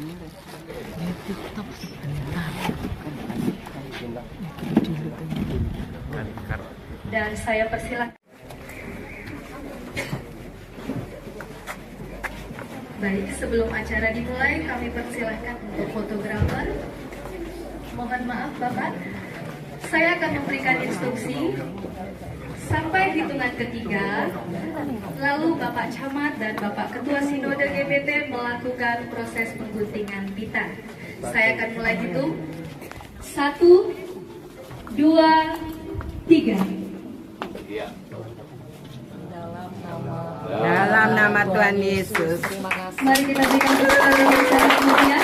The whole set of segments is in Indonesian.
TikTok sebentar. Dan saya persilakan. Baik, sebelum acara dimulai, kami persilahkan untuk fotografer. Mohon maaf Bapak, saya akan memberikan instruksi sampai hitungan ketiga, lalu Bapak Camat dan Bapak Ketua Sinode GPT melakukan proses pengguntingan pita. Saya akan mulai hitung. 1, 2, 3. Dalam nama Tuhan Yesus. Mari kita berikan tepuk tangan bersama kemudian.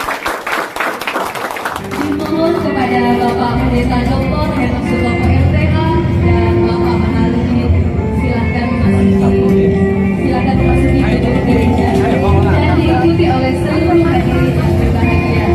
Dimohon kepada Bapak Pendeta Dr. Henok Sutopo LTA dan Bapak Mahaluni, silakan memasuki gedung gereja dan diikuti oleh seluruh hadirin yang berbahagia.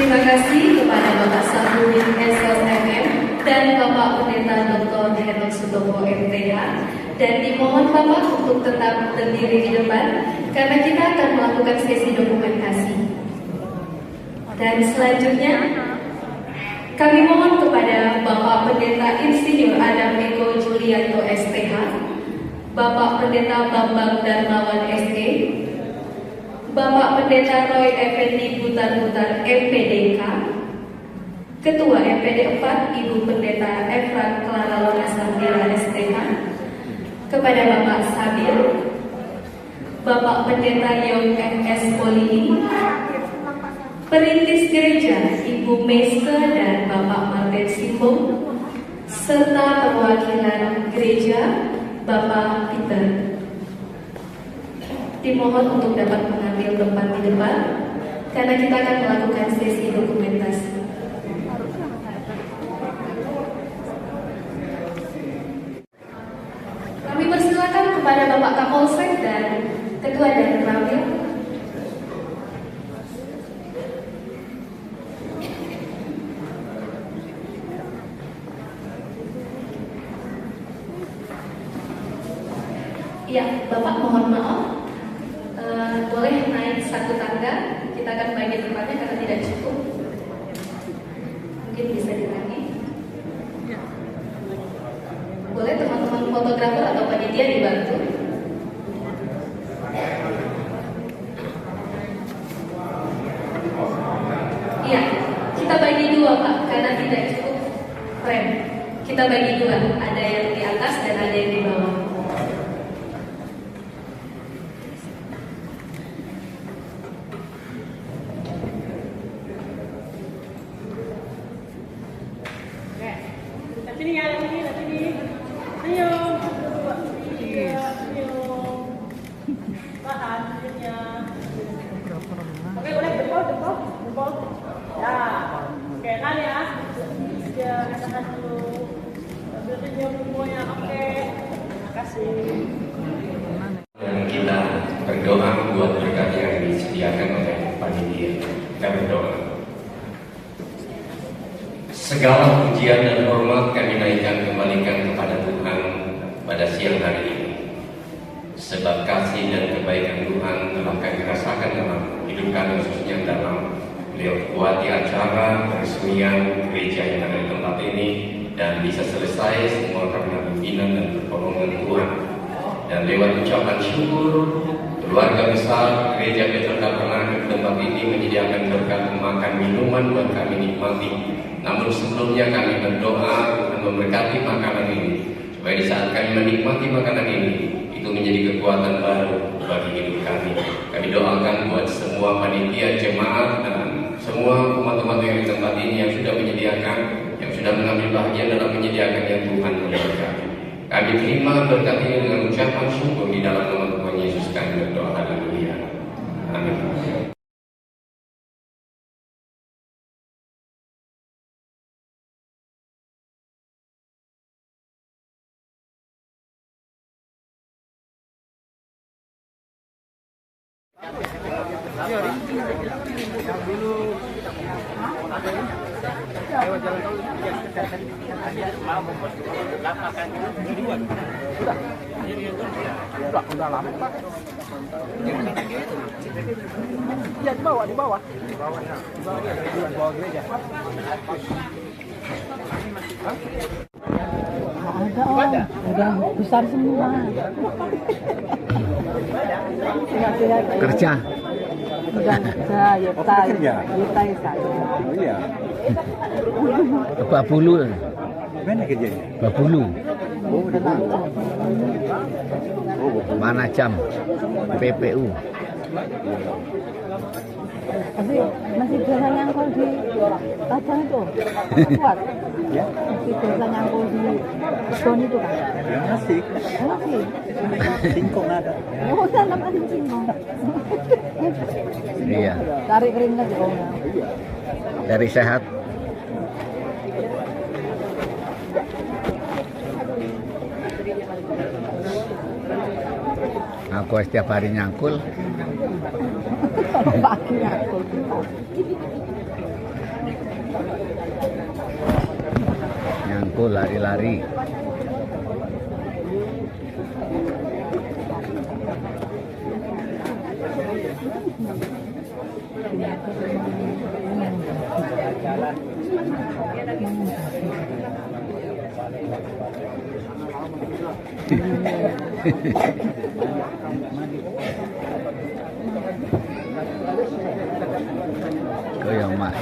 Terima kasih kepada Bapak Sabudin SLMM dan Bapak Pendeta Dr. Henok Sutomo MTH, dan dimohon Bapak untuk tetap berdiri di depan karena kita akan melakukan sesi dokumentasi. Dan selanjutnya kami mohon kepada Bapak Pendeta Insinyur Adam Eko Julianto STH, Bapak Pendeta Bambang Darmawan SE, Bapak Pendeta Roy Effendi Butar-Butar MPDK, Ketua MPD 4 Ibu Pendeta Efrat Clara Lonasandira STH, kepada Bapak Sabil, Bapak Pendeta Yong MS Polini, Perintis Gereja Ibu Meske dan Bapak Martin Simbong, serta perwakilan gereja Bapak Peter. Dimohon untuk dapat mengambil tempat di depan karena kita akan melakukan sesi dokumentasi. Kami persilakan kepada Bapak Kapolsek dan Ketua dan Ramil. Ya, Bapak mohon maaf, boleh naik satu tangga. Kita akan bagi tempatnya karena tidak cukup. Mungkin bisa dibagi. Boleh teman-teman fotografer atau panitia dibantu. Iya, kita bagi dua Pak, karena tidak cukup frame. Kita bagi dua, ada yang di atas dan ada yang di bawah. Sini ya, sini. Ayo. Tahan sininya. Oke, boleh jempol. Ya. Oke, kan ya. Ya, tahan dulu. Ambil senyum semuanya. Oke. Terima kasih. Dan kita berdoa buat berkat yang disediakan oleh panitia. Kita berdoa. Segala pujian dan hormat kami naikkan kembalikan kepada Tuhan pada siang hari ini. Sebab kasih dan kebaikan Tuhan telah kami rasakan dalam hidup kami, khususnya dalam melewati acara peresmian gereja yang ada di tempat ini, dan bisa selesai semua karena pimpinan dan pertolongan Tuhan. Dan lewat ucapan syukur, keluarga besar gereja Petrus Tabernakel di tempat ini menyediakan berkat makan minuman buat kami nikmati. Namun sebelumnya kami berdoa Tuhan memberkati makanan ini, supaya di saat kami menikmati makanan ini, itu menjadi kekuatan baru bagi hidup kami. Kami doakan buat semua panitia, jemaat, dan semua umat-umat yang di tempat ini yang sudah menyediakan, yang sudah mengambil bagian dalam menyediakan yang Tuhan memberkati. Kami terima berkat ini dengan ucapan syukur di dalam nama Tuhan Yesus kami berdoa. Haleluya. Amin. Udah lama Pak. Ya di bawah. Di bawah gereja. Ada udah besar semua. Kerja. Udah kerja, ya saya. Oh iya. Babulu. Mana kerjanya? Babulu. Oh, di bulu. Mana jam? PPU. Masih bisa nyangkul di ladang itu. Kuat. Ya. Masih bisa nyangkul di beton itu kan. Ya masih. Masih. Singkong ada. Oh, dalam ada singkong. Iya. Tarik keringat ya. Dari sehat. Aku setiap hari nyangkul. Pagi nyangkul. Nyangkul lari-lari. Kau yang mak.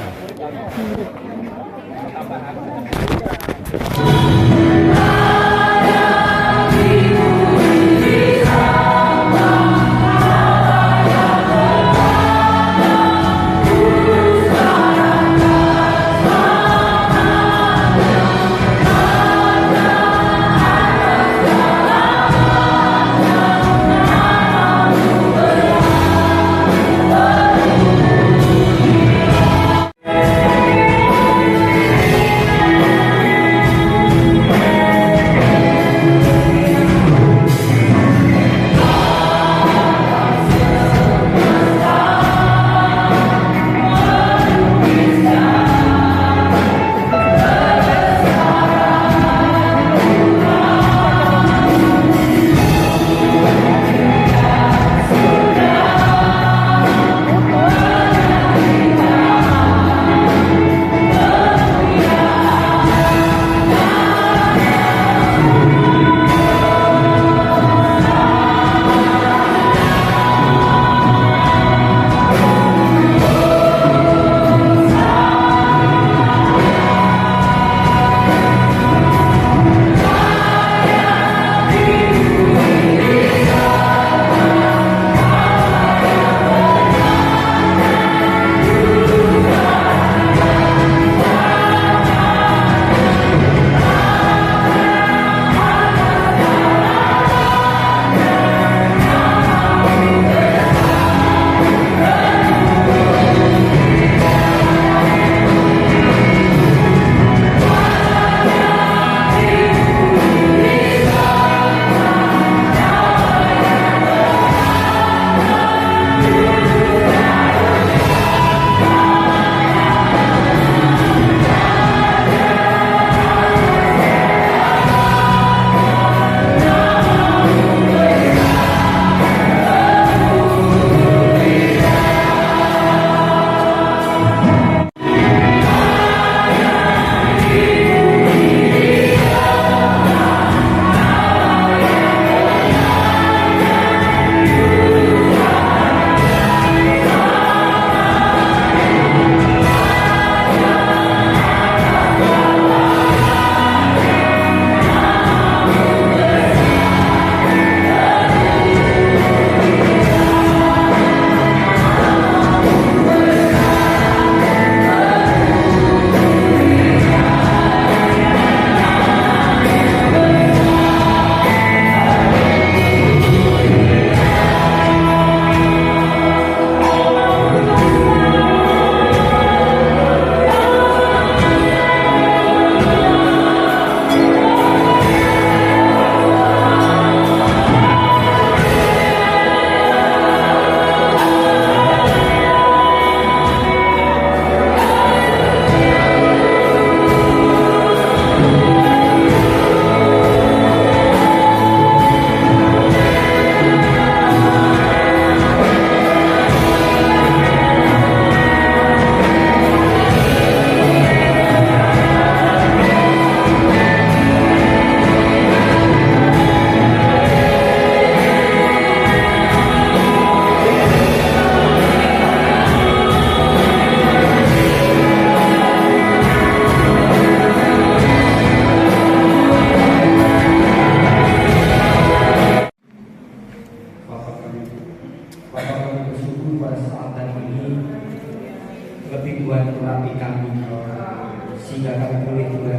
sehingga kami boleh juga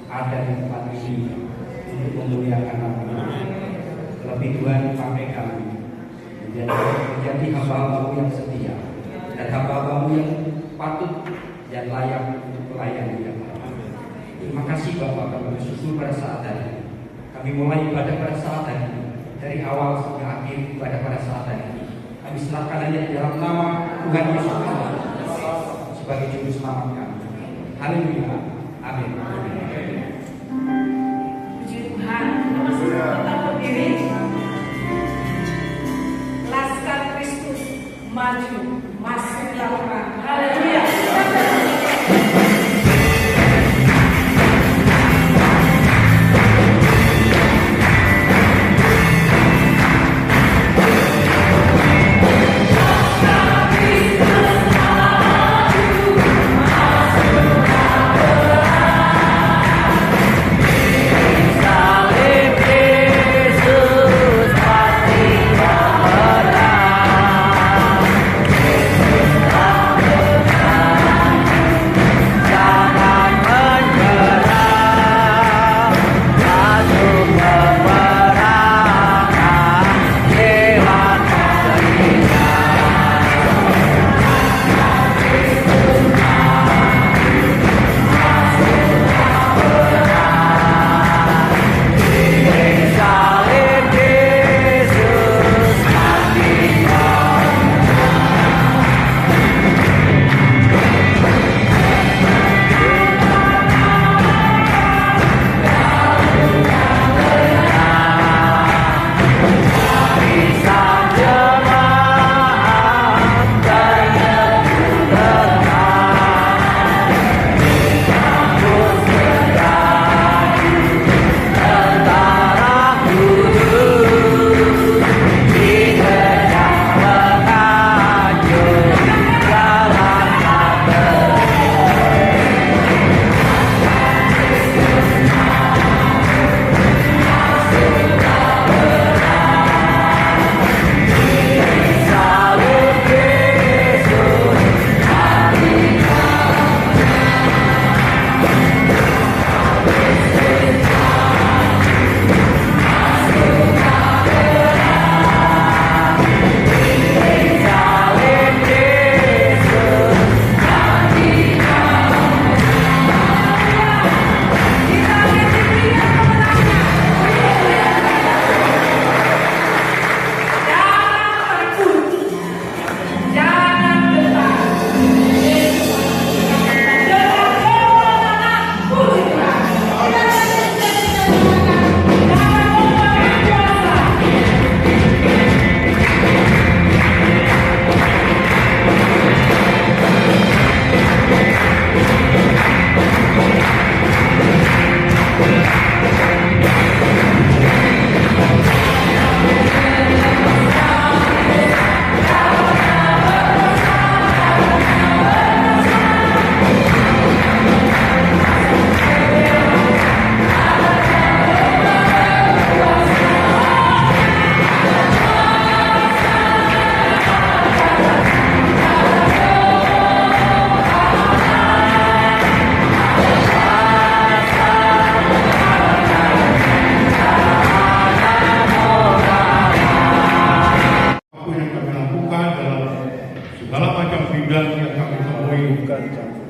ada di tempat ini untuk memuliakan nama. Lebih Tuhan pakai kami menjadi hamba-Mu yang setia dan hamba-Mu yang patut dan layak untuk melayani ya Bapa. Terima kasih Bapak, kami bersyukur pada saat tadi. Kami mulai ibadah pada saat tadi, dari awal sampai akhir ibadah pada saat tadi. Kami serahkan hanya di dalam nama Tuhan Yesus Kristus sebagai juru selamat kami. Haleluya. Amin. Puji Tuhan. Kita masih tetap berdiri. Laskar Kristus maju, masih lakukan. Haleluya.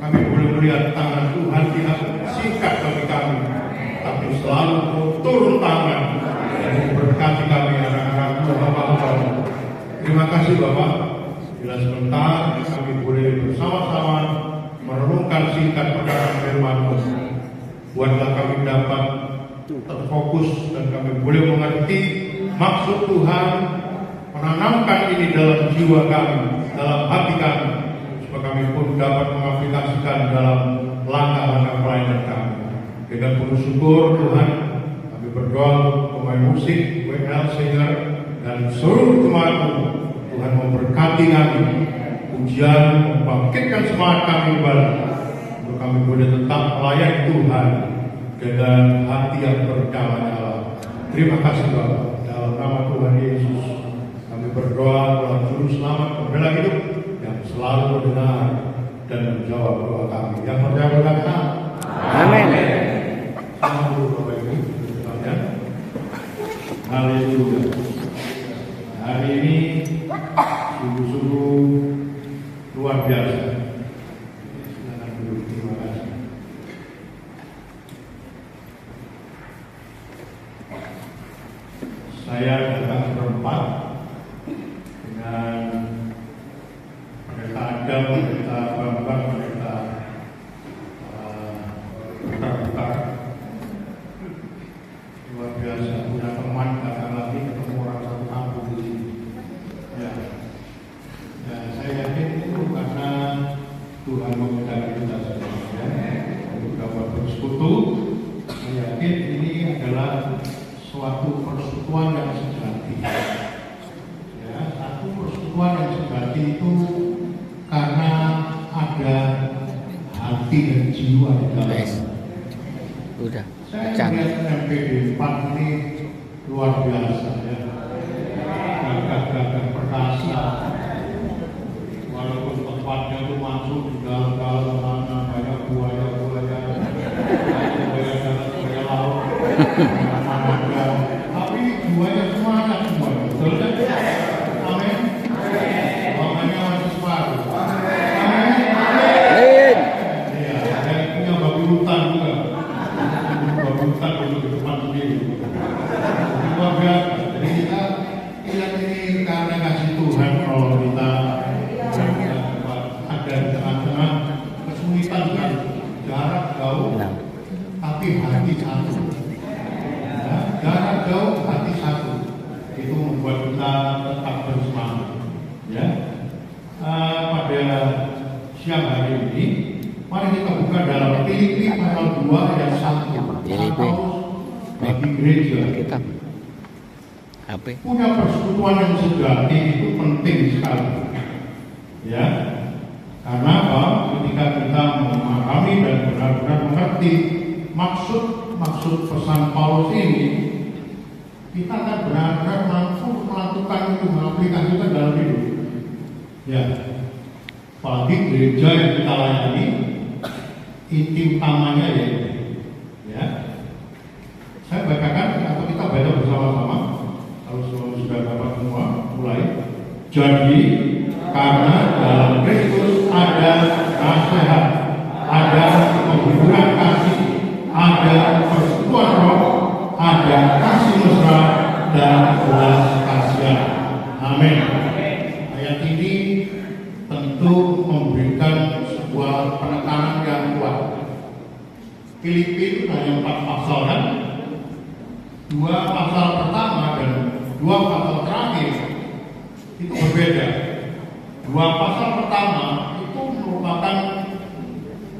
Kami boleh melihat tangan Tuhan tidak singkat bagi kami, tapi selalu turun tangan dan memberkati kami anak-anak Tuhan. Terima kasih Bapak. Bila sebentar kami boleh bersama-sama merenungkan singkat perkataan firman-Mu. Buatlah kami dapat terfokus dan kami boleh mengerti maksud Tuhan menanamkan ini dalam jiwa kami, dalam hati kami, supaya kami pun dapat mengaplikasikan dalam langkah-langkah pelayanan kami. Dengan penuh syukur Tuhan, kami berdoa untuk pemain musik, WL Singer, dan seluruh jemaat-Mu. Tuhan memberkati kami, pujian membangkitkan semangat kami kembali, untuk kami boleh tetap melayani Tuhan dengan hati yang berdamai. Terima kasih Bapak. Dalam nama Tuhan Yesus kami berdoa dalam juru selamat pembela hidup yang selalu mendengar dan menjawab doa kami. Yang percaya berkata Amin. Selamat Bapak Ibu sekalian. Haleluya. Hari ini sungguh-sungguh luar biasa. Silakan duduk. Terima kasih. Saya datang berempat dengan Pendeta Adam, Pendeta Bambang, Pendeta persekutuan yang sejati itu karena ada hati dan jiwa di dalamnya. Udah. Saya Pecah. melihat MPD 4 ini luar biasa ya. Gagah-gagah perkasa. Walaupun tempatnya itu masuk di dalam mana banyak buaya-buaya, buaya darat, buaya laut, mana tapi buaya semuanya semua, betul kan? Amin. Makanya masih separuh. Amin. Iya, dan punya babi hutan juga. Babi hutan untuk di depan sendiri. Luar biasa. Jadi kita lihat ini karena kasih Tuhan kalau kita ada di tengah-tengah kesulitan kan, jarak jauh, tapi hati satu. Ya, jarak jauh, hati satu. Itu membuat kita tetap bersemangat. Ya, pada siang hari ini, mari kita buka dalam Filipi pasal 2 ayat 1. Filipi. Bagi gereja Kitab. HP. punya persekutuan yang sejati itu penting sekali. Ya, karena apa? Ketika kita memahami dan benar-benar mengerti maksud pesan Paulus ini, kita akan benar-benar mampu melakukan itu, mengaplikasikan dalam hidup. Ya, apalagi gereja yang kita layani, inti utamanya ya. Saya bacakan atau kita baca bersama-sama. Kalau sudah dapat semua, mulai. Jadi karena dalam Kristus ada nasihat, ada penghiburan kasih, ada persekutuan roh, ada kasih mesra dan belas kasihan. Amin. Ayat ini tentu memberikan sebuah penekanan yang kuat. Filipi itu hanya 4 pasal kan? 2 pasal pertama dan 2 pasal terakhir itu berbeda. 2 pasal pertama itu merupakan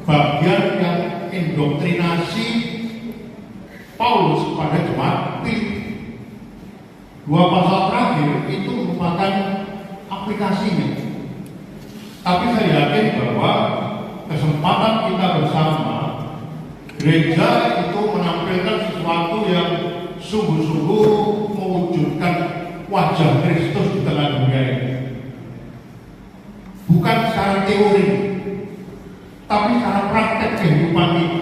bagian yang indoktrinasi Paulus pada jemaat Filipi. 2 pasal terakhir itu merupakan aplikasinya. Tapi saya yakin bahwa kesempatan kita bersama gereja itu menampilkan sesuatu yang sungguh-sungguh mewujudkan wajah Kristus di tengah dunia ini. Bukan secara teori, tapi secara praktek kehidupan kita.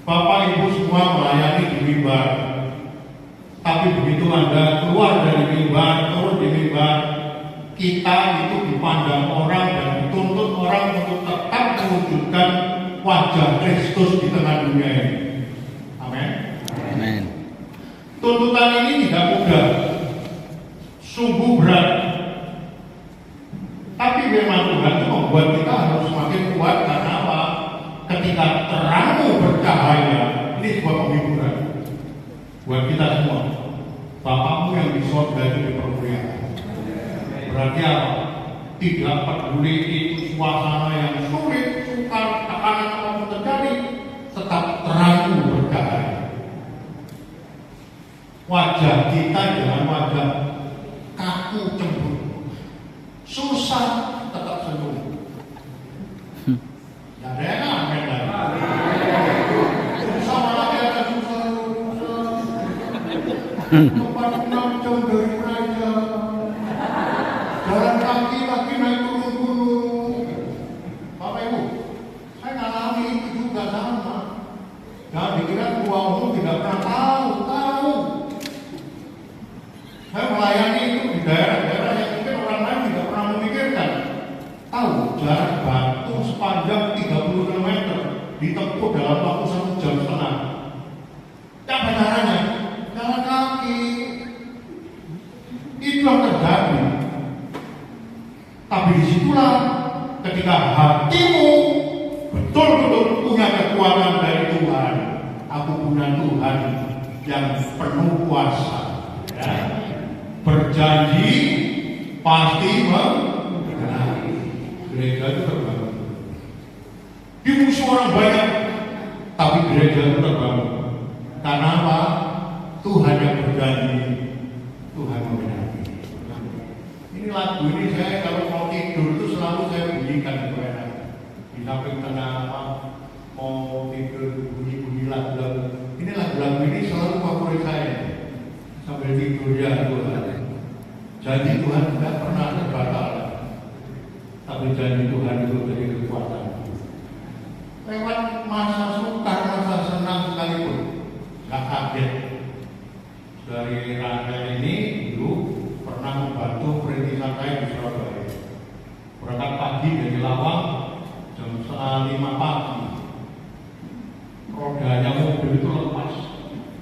Bapak Ibu semua melayani di mimbar, tapi begitu Anda keluar dari mimbar, turun di mimbar, kita itu dipandang orang dan dituntut orang untuk tetap mewujudkan wajah Kristus di tengah dunia ini. Amin. Amin. Tuntutan ini tidak mudah, sungguh berat. Tapi memang Tuhan itu membuat kita harus semakin kuat karena apa? Ketika terangmu bercahaya, ini sebuah penghiburan buat kita semua. Bapakmu yang di sorga itu dipermuliakan. Berarti apa? Tidak peduli itu suasana yang sulit, sukar, tekanan apapun terjadi, tetap terangmu bercahaya. Wajah kita jangan wajah kaku cemburu, susah tetap senyum. Ya ada yang amin lagi. Susah malah dia ada susah. Tempat 6 jam dari gereja, jalan kaki lagi naik turun gunung. Bapak Ibu, saya ngalami itu juga sama. Jangan dikira ketua umum tidak pernah tahu. Saya melayani itu di daerah-daerah yang mungkin orang lain tidak pernah memikirkan. Tahu jarak batu sepanjang 30 km ditempuh dalam waktu 1,5 jam. Apa caranya? Jalan kaki. Itu yang terjadi. Tapi disitulah ketika hatimu betul-betul punya kekuatan dari Tuhan. Aku punya Tuhan yang penuh kuasa. Ya. Berjanji pasti menggenapi. Gereja itu terbangun. Dimusuh orang banyak, tapi gereja itu terbangun. Karena apa? Tuhan yang berjanji, Tuhan menggenapi. lagu ini saya kalau mau tidur itu selalu saya bunyikan itu enak. Di samping tengah apa mau tidur bunyi-bunyi lagu-lagu. Ini lagu-lagu ini selalu favorit saya. Sambil tidur ya Tuhan. Janji Tuhan tidak pernah terbatal. Tapi janji Tuhan itu jadi kekuatan. Lewat masa sukar, masa senang sekalipun, nggak kaget. Dari Rangga ini dulu pernah membantu perintisan saya di Surabaya. Berangkat pagi dari Lawang jam 5 pagi. Rodanya mobil itu lepas,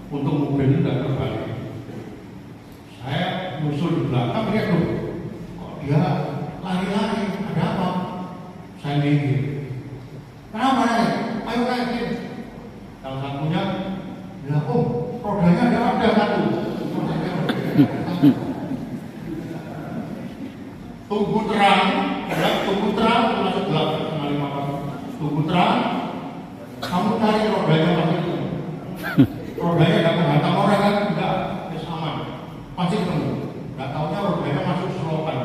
untuk mobil itu tidak terbalik. Saya musuh di belakang, lihat loh, kok dia lari-lari, ada apa? Saya mikir, kenapa nih? Ayo naikin. Yang satunya bilang, oh rodanya ada satu. Tunggu terang, ya, tunggu terang, masuk belakang tengah 5 pagi. Tunggu terang, kamu cari rodanya pasti itu. Rodanya tidak menghantam orang kan? Enggak, aman. Pasti ketemu. Nggak taunya rodanya masuk selokan.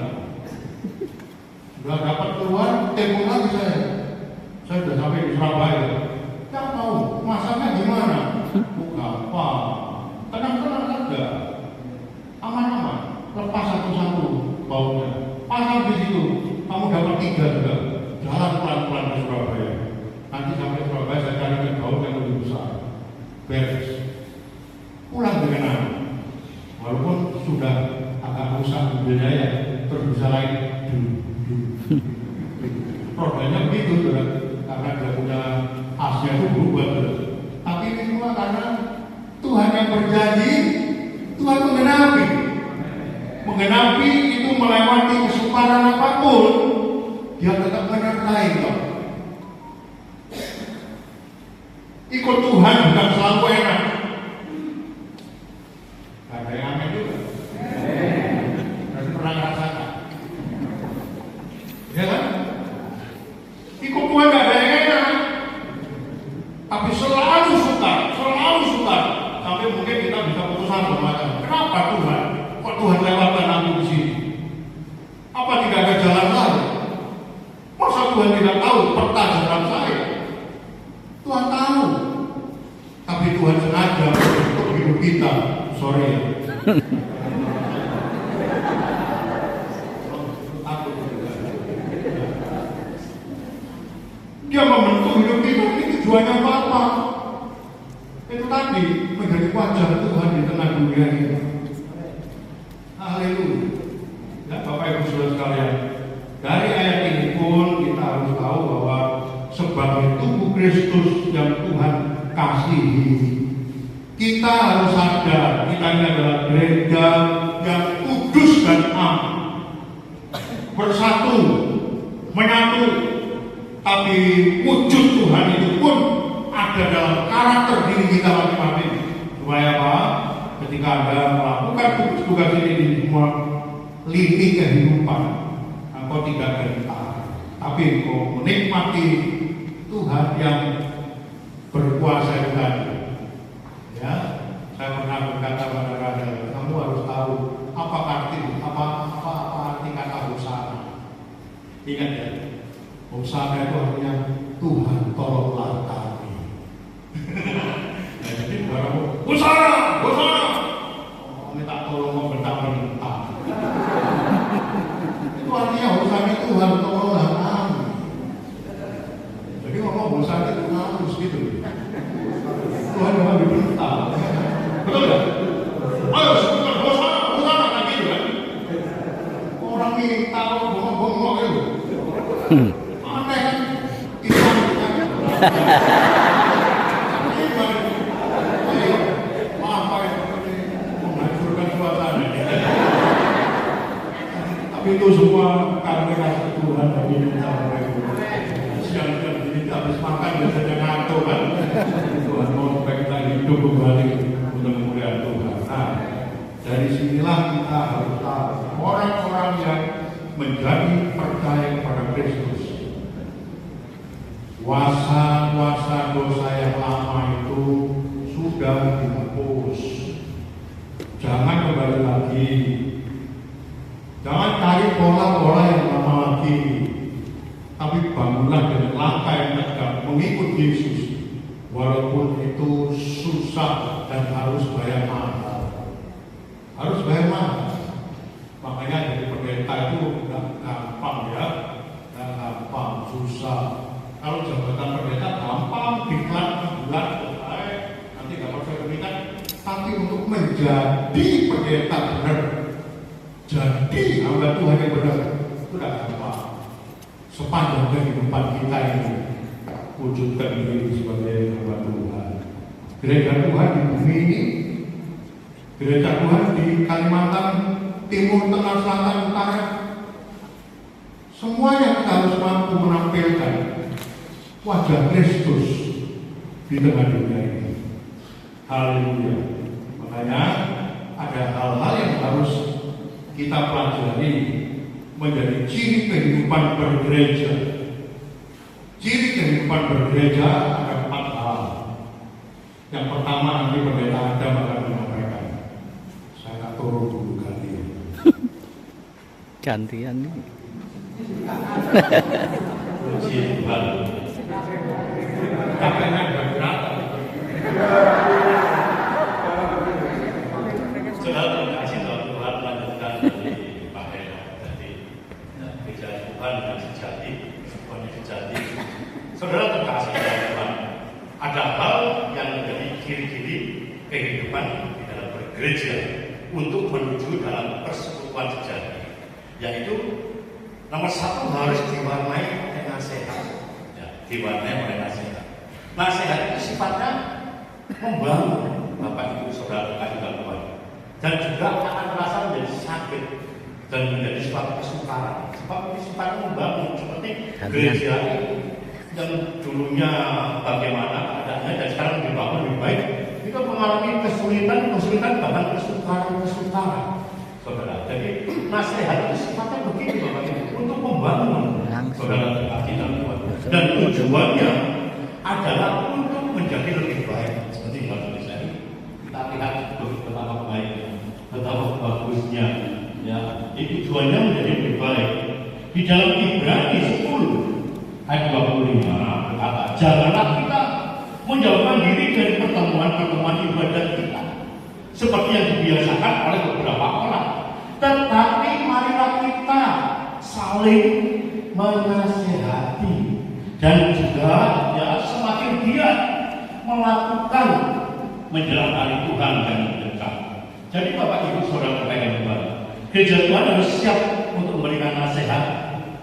Sudah dapat keluar, telepon lagi saya. Saya sudah sampai di Surabaya. Nggak tahu, masaknya gimana? Apa? Tenang-tenang saja. Aman-aman. Lepas satu-satu baunya. Pasang di situ. Kamu dapat 3 juga. Jalan pelan-pelan ke Surabaya. Nanti sampai Surabaya saya carikan bau yang lebih besar. Beres. Pulang dengan aman. Walaupun sudah agak rusak mobilnya ya, terus bisa lain. Rodanya begitu, karena dia punya asnya itu berubah. Tapi ini semua karena Tuhan yang berjanji, Tuhan menggenapi. Menggenapi itu melewati kesukaran apapun, dia tetap menyertai kok. Ikut Tuhan bukan selalu enak. Ada yang amin juga. Nanti pernah ngerasakan. Ya kan? Ikut Tuhan gak ada yang enak. Tapi selalu suka. Sampai mungkin kita bisa putus asa macam. Kenapa Tuhan? Kok Tuhan lewatkan aku di sini? Apa tidak ada jalan lain? Masa Tuhan tidak tahu peta jalan saya? Tuhan tahu. Tapi Tuhan sengaja untuk hidup kita. Sorry ya. Dia membentuk hidup kita, ini tujuannya apa? Itu tadi menjadi wajah Tuhan di tengah dunia ini. Haleluya. Ya, Bapak Ibu Saudara sekalian, dari ayat ini pun kita harus tahu bahwa sebagai tubuh Kristus yang Tuhan kasihi, kita harus sadar kita ini adalah gereja yang kudus dan am, bersatu, menyatu. Tapi wujud Tuhan itu pun ada dalam karakter diri kita masing-masing. Supaya apa? Ketika Anda melakukan tugas-tugas ini di semua lini kehidupan, engkau tidak gentar, tapi engkau menikmati Tuhan yang berkuasa itu tadi. Ya, saya pernah berkata pada Radha, kamu harus tahu apa arti kata hosana. Ingat ya, hosana itu artinya Tuhan tolonglah kami. Jadi baru hosana, minta tolong membentak-bentak. Itu artinya hosana Tuhan tolonglah kami. Jadi ngomong hosana itu halus gitu. Tuhan jangan dibentak. Betul ya? Ayo sebutkan hosana kan gitu kan? Orang ini tahu bongong-bongong itu. Aneh kan? Islam kan? Menghancurkan suasana. Tapi itu semua karena kasih Tuhan bagi kita. Siang-siang ini habis makan biasanya ngantuk kan? Tuhan mau supaya kita hidup kembali untuk memuliakan Tuhan. Nah, dari sinilah kita harus tahu orang-orang yang menjadi percaya kepada Kristus, kuasa dosa yang lama itu sudah dihapus. Jangan kembali lagi. Jangan cari pola-pola yang lama lagi, tapi bangunlah dengan langkah yang tegak mengikut Yesus, walaupun itu susah dan harus bayar mahal. Harus bayar mahal. Makanya jadi pendeta itu nggak gampang ya, nggak gampang, susah. Kalau jabatan pendeta gampang, diklat bulan selesai, nanti nggak perlu berikan. Tapi untuk menjadi pendeta benar, jadi hamba Tuhan yang benar, itu tidak gampang. Sepanjang kehidupan kita ini, wujudkan diri sebagai hamba Tuhan. Gereja Tuhan di bumi ini, gereja Tuhan di Kalimantan Timur, Tengah, Selatan, Utara, semuanya kita harus mampu menampilkan wajah Kristus di tengah dunia ini. Haleluya. Makanya ada hal-hal yang harus kita pelajari menjadi ciri kehidupan bergereja. Ciri kehidupan bergereja ada 4 hal. Yang pertama nanti pendeta Adam akan menyampaikan. Saya turun dulu kali. Gantian nih. Puji Tuhan. Kakaknya agak berat. Saudara terkasih dalam Tuhan, melanjutkan dari Pak Heno tadi, gereja Tuhan yang sejati, Tuhan yang sejati. Saudara terkasih dalam Tuhan, ada hal yang menjadi ciri-ciri kehidupan di dalam bergereja untuk menuju dalam persekutuan sejati, yaitu nomor 1 harus diwarnai oleh nasihat. Ya, diwarnai oleh nasihat. Nasihat itu sifatnya membangun Bapak Ibu Saudara terkasih dalam Tuhan, dan juga akan merasa menjadi sakit dan menjadi suatu kesukaran. Sebab ini sifatnya membangun, seperti gereja yang dulunya bagaimana keadaannya dan sekarang dibangun lebih baik. Kita mengalami kesulitan bahkan kesukaran. Saudara, jadi nasihat itu sifatnya begini Bapak Ibu, untuk membangun saudara terkasih dalam Tuhan, dan tujuannya adalah untuk menjadi lebih baik. Seperti dalam tulisan ini kita lihat betapa baiknya, betapa bagusnya, ya, itu tujuannya menjadi lebih baik. Di dalam Ibrani 10 ayat 25 berkata, janganlah kita menjauhkan diri dari pertemuan-pertemuan ibadat kita seperti yang dibiasakan oleh beberapa orang, tetapi marilah kita saling menasihati, dan juga ya semakin giat melakukan menjelang hari Tuhan yang dekat. Jadi Bapak Ibu Saudara terkasih Tuhan, gereja Tuhan harus siap untuk memberikan nasihat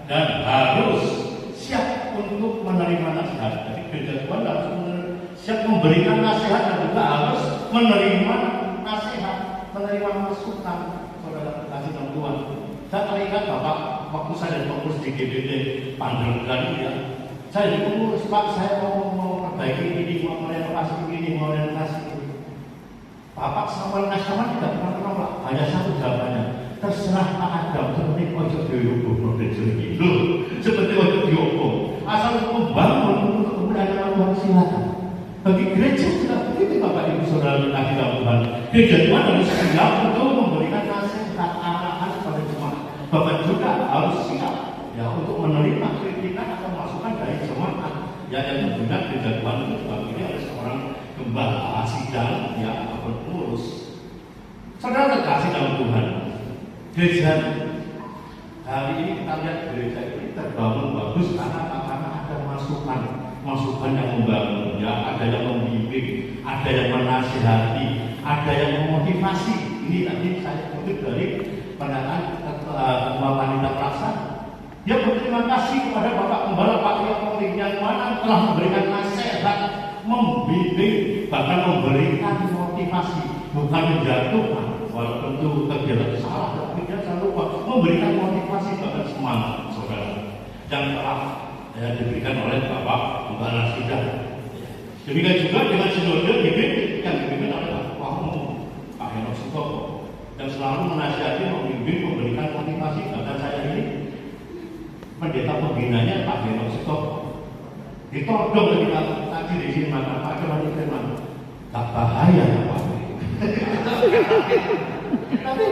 dan harus siap untuk menerima nasihat. Jadi gereja Tuhan harus siap memberikan nasihat dan juga harus menerima nasihat, menerima masukan. Saudara terkasih dalam Tuhan, saya teringat Bapak waktu saya pengurus di GBT Pandeglang ya, saya dipengurus Pak, saya mau perbaiki ini, mau renovasi ini, mau renovasi itu. Bapak sama nasional tidak pernah menolak, hanya satu jawabannya, terserah Pak Adam, seperti ojo dihukum ini loh, seperti ojo dihukum, asal membangun untuk kemudian Tuhan silakan. Bagi gereja tidak begitu Bapak Ibu Saudara terkasih dalam Tuhan. Gereja Tuhan harus siap untuk memberikan nasihat arahan kepada jemaat. Bapak juga harus siap ya untuk menerima kritikan atau masukan dari jemaat. Ya, yang tentunya gereja Tuhan itu ini ada seorang gembala sidang yang berurus. Saudara terkasih dalam Tuhan, gereja hari ini kita lihat gereja ini terbangun bagus karena ada masukan yang membangun, ya, ada yang membimbing, ada yang menasihati, ada yang memotivasi. Ini tadi saya kutip dari pernyataan Ketua Panitia Pelaksana. Dia berterima kasih kepada Bapak Gembala Pak Yokowi yang mana telah memberikan nasihat, membimbing, bahkan memberikan motivasi, bukan menjatuhkan. Walaupun itu kegiatan salah, tapi dia selalu memberikan motivasi bahkan semangat saudara yang telah diberikan oleh Bapak Gembala Sidang. Demikian juga dengan sinode GBT yang dipimpin oleh Pak Heno Sutopo, yang selalu menasihati, membimbing, memberikan motivasi. Bahkan saya ini pendeta pembinanya Pak Heno Sutopo. Ditodong ketika tadi di sini maka Pak Heno Firman, tak bahaya Pak. Tapi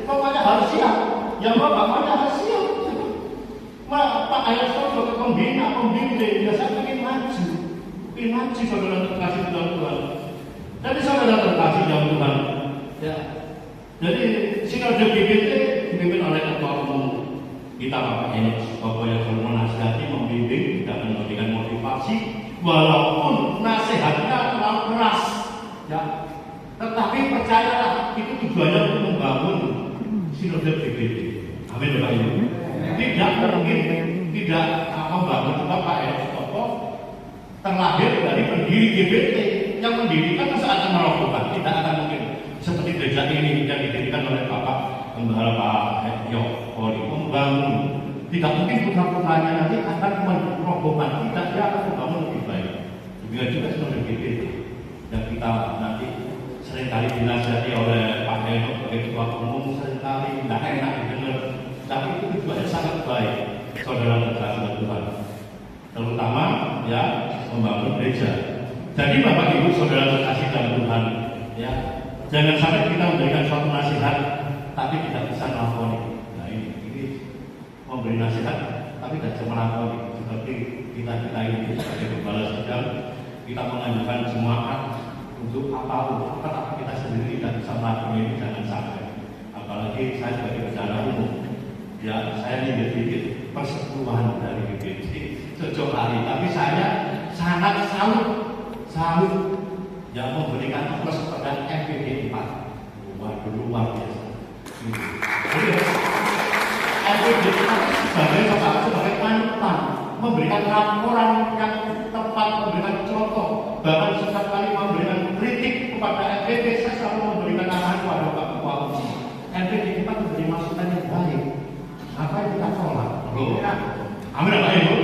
pokoknya harus siap. yang Bapak mana hasil? Pak Ayah sebagai pembina, pembimbing, ya saya ingin maju saudara terkasih dalam Tuhan. Jadi saudara terkasih dalam Tuhan. Ya. Jadi sinode GBT dipimpin oleh Ketua Umum kita Bapak Enos, Bapak yang selalu menasihati, membimbing, dan memberikan motivasi, walaupun nasihatnya terlalu keras. Ya. Tetapi percayalah itu tujuannya untuk membangun sinode GBT. Amin Bapak Ibu. Tidak mungkin tidak membangun juga Pak Enos Toto terlahir dari pendiri GBT yang mendirikan saat melakukan, tidak akan mungkin seperti gereja ini yang didirikan oleh Bapak Pembahara Pak Yokori membangun. Tidak mungkin putra-putranya nanti akan merobohkan, tidak, dia akan membangun lebih baik. Demikian juga seperti GBT yang kita nanti seringkali dinasihati oleh Pak Eno sebagai Ketua Umum, seringkali tidak enak didengar, tapi itu tujuannya sangat baik, saudara terkasih Tuhan. Terutama ya membangun gereja. Jadi Bapak Ibu saudara terkasih dalam Tuhan, ya jangan sampai kita memberikan suatu nasihat tapi tidak bisa melakoni. Nah ini memberi nasihat tapi tidak bisa melakoni. Seperti kita ini sebagai gembala sidang, kita mengajukan jemaat untuk apapun, tetapi kita sendiri tidak bisa melakukan ini, jangan sampai. Apalagi saya sebagai bendahara umum, ya saya ini sedikit persekutuan dari GBT sejauh hari, tapi saya sangat salut yang memberikan tugas kepada MPD 4. Waduh, luar biasa. Jadi MPD 4 sebagai panutan, memberikan laporan yang tepat, memberikan contoh, bahkan setiap kali memberikan kritik kepada MPD, saya selalu memberikan arahan kepada Bapak Ketua Umum. MPD 4 memberi masukan yang baik. Apa yang kita tolak? Amin Bapak Ibu.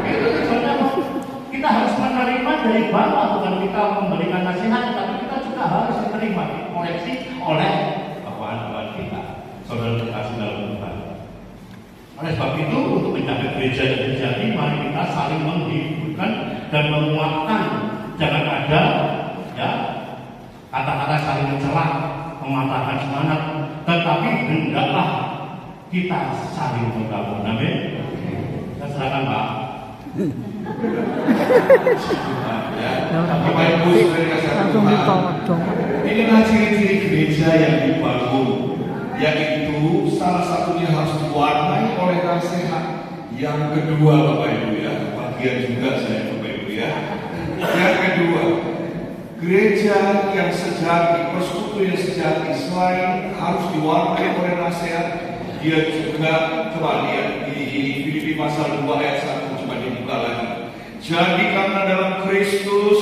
Itu sebenarnya kita harus menerima dari Bapak, bukan kita memberikan nasihat, tapi kita juga harus diterima, dikoreksi oleh Bapak kita, saudara terkasih dalam Tuhan. Oleh sebab itu, untuk menjaga gereja yang terjadi, mari kita saling menghiburkan dan menguatkan. Jangan ada ya kata-kata saling mencela, mematahkan semangat, tetapi hendaklah kita saling membangun. Amin. Saya serahkan Pak. Bapak Ibu saudara Tuhan, inilah ciri-ciri gereja yang dibangun, yaitu salah satunya harus diwarnai oleh nasihat. Yang kedua Bapak Ibu ya, bagian juga saya Bapak Ibu ya. Yang kedua, gereja yang sejati, persekutuan yang sejati, selain harus diwarnai oleh nasihat, dia juga coba lihat di Filipi pasal 2 ayat 1, coba dibuka lagi. Jadi karena dalam Kristus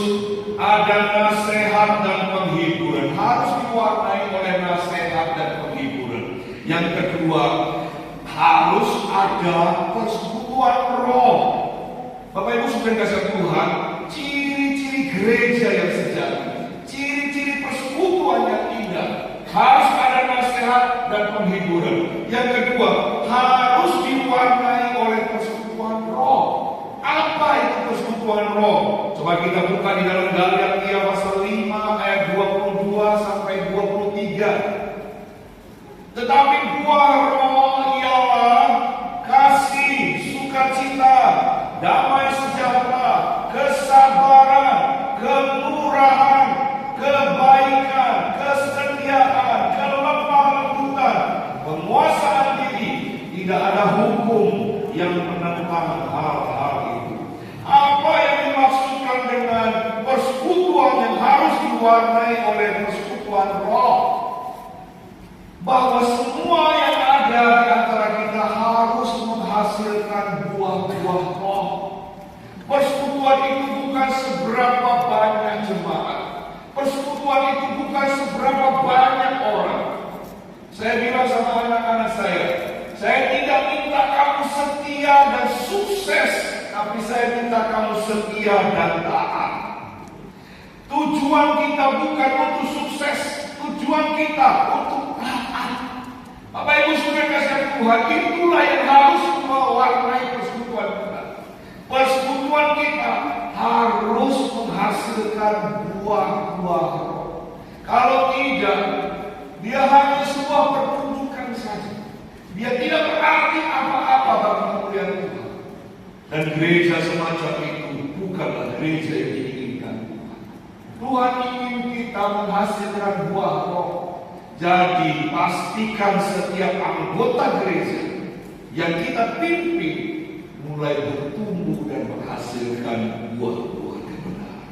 ada nasihat dan penghiburan, harus diwarnai oleh nasihat dan penghiburan. Yang kedua, harus ada persekutuan roh. Bapak Ibu sudah kasih Tuhan, ciri-ciri gereja yang sejati, ciri-ciri persekutuan yang indah, harus ada nasihat dan penghiburan. Yang kedua, harus diwarnai oleh persekutuan roh. Apa itu persekutuan roh? Coba kita buka di dalam Galatia pasal 5 ayat 22 sampai 23. Tetapi buah roh ialah kasih, sukacita, damai sejahtera, kesabaran, kemurahan, kebaikan, kesetiaan, kelemah lembutan, penguasaan diri. Tidak ada hukum yang menentang hal-hal itu. Apa yang dimaksudkan dengan persekutuan yang harus diwarnai oleh persekutuan roh? Bahwa semua yang ada di antara kita harus menghasilkan buah-buah roh. Persekutuan itu bukan seberapa banyak jemaat. Persekutuan itu bukan seberapa banyak orang. Saya bilang sama anak-anak saya tidak minta kamu setia dan sukses, tapi saya minta kamu setia dan taat. Tujuan kita bukan untuk sukses, tujuan kita untuk taat. Bapak Ibu sudah kasih Tuhan, itulah yang harus mewarnai persekutuan kita. Persekutuan kita harus menghasilkan buah-buah roh. Kalau tidak, dia hanya sebuah pertunjukan saja. dia tidak berarti apa-apa bagi kemuliaan Tuhan. Dan gereja semacam itu bukanlah gereja yang diinginkan Tuhan. Tuhan ingin kita menghasilkan buah roh. Jadi pastikan setiap anggota gereja yang kita pimpin mulai bertumbuh dan menghasilkan buah-buah kebenaran.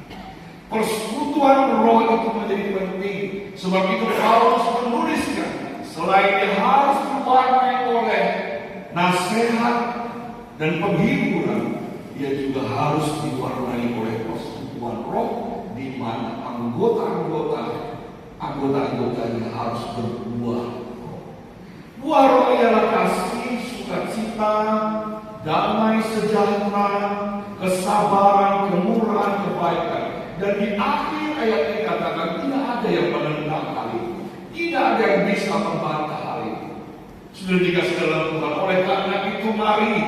Persekutuan roh itu menjadi penting. Sebab itu Paulus menuliskan, selain dia harus diwarnai oleh nasihat dan penghiburan, dia juga harus diwarnai oleh persekutuan roh, di mana anggota-anggotanya harus berbuah. Buah roh ialah kasih, sukacita, damai sejahtera, kesabaran, kemurahan, kebaikan. Dan di akhir ayat ini katakan tidak ada yang menentang hal ini, tidak ada yang bisa membantah hal ini. Sudah dikasih dalam Tuhan. Oleh karena itu mari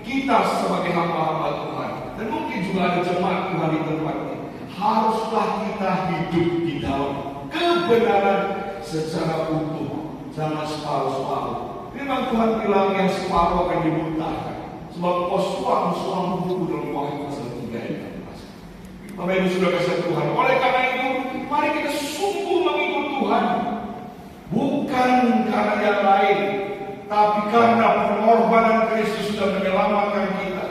kita sebagai hamba-hamba Tuhan, dan mungkin juga ada jemaat Tuhan di tempat ini, haruslah kita hidup di dalam kebenaran secara utuh, jangan separuh-separuh. Firman Tuhan bilang yang separuh akan dimuntahkan. Sebab suam buku dalam Wahyu pasal 3 ayat 16. Bapak Ibu sudah kasih Tuhan. Oleh karena itu, mari kita sungguh mengikut Tuhan, bukan karena yang lain, tapi karena pengorbanan Kristus sudah menyelamatkan kita.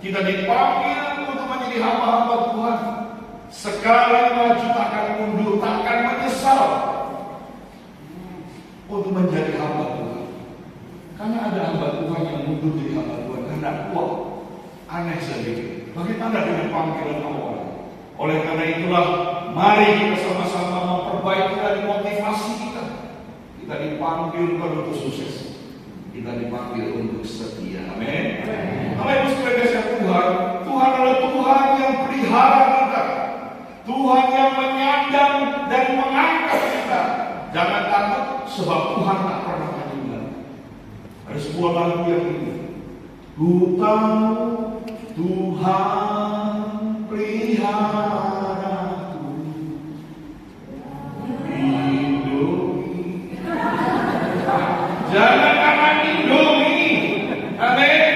Kita dipanggil untuk menjadi hamba-hamba Tuhan. Sekali maju takkan mundur, takkan menyesal untuk menjadi hamba Tuhan. Karena ada hamba Tuhan yang mundur jadi hamba Tuhan karena kuat. Aneh saja. Bagaimana dengan panggilan awal? Oleh karena itulah, mari kita sama-sama memperbaiki dari motivasi kita. Kita dipanggil bukan untuk sukses, kita dipanggil untuk setia. Amin. Kalau Ibu sebagai Tuhan, Tuhan adalah Tuhan yang pelihara kita, Tuhan yang menyandang dan mengangkat kita. Jangan takut, sebab Tuhan tak pernah meninggal. Ada sebuah lagu yang ini. Ku tahu Tuhan peliharaku, Indomie. Jangan karena Indomie, amin.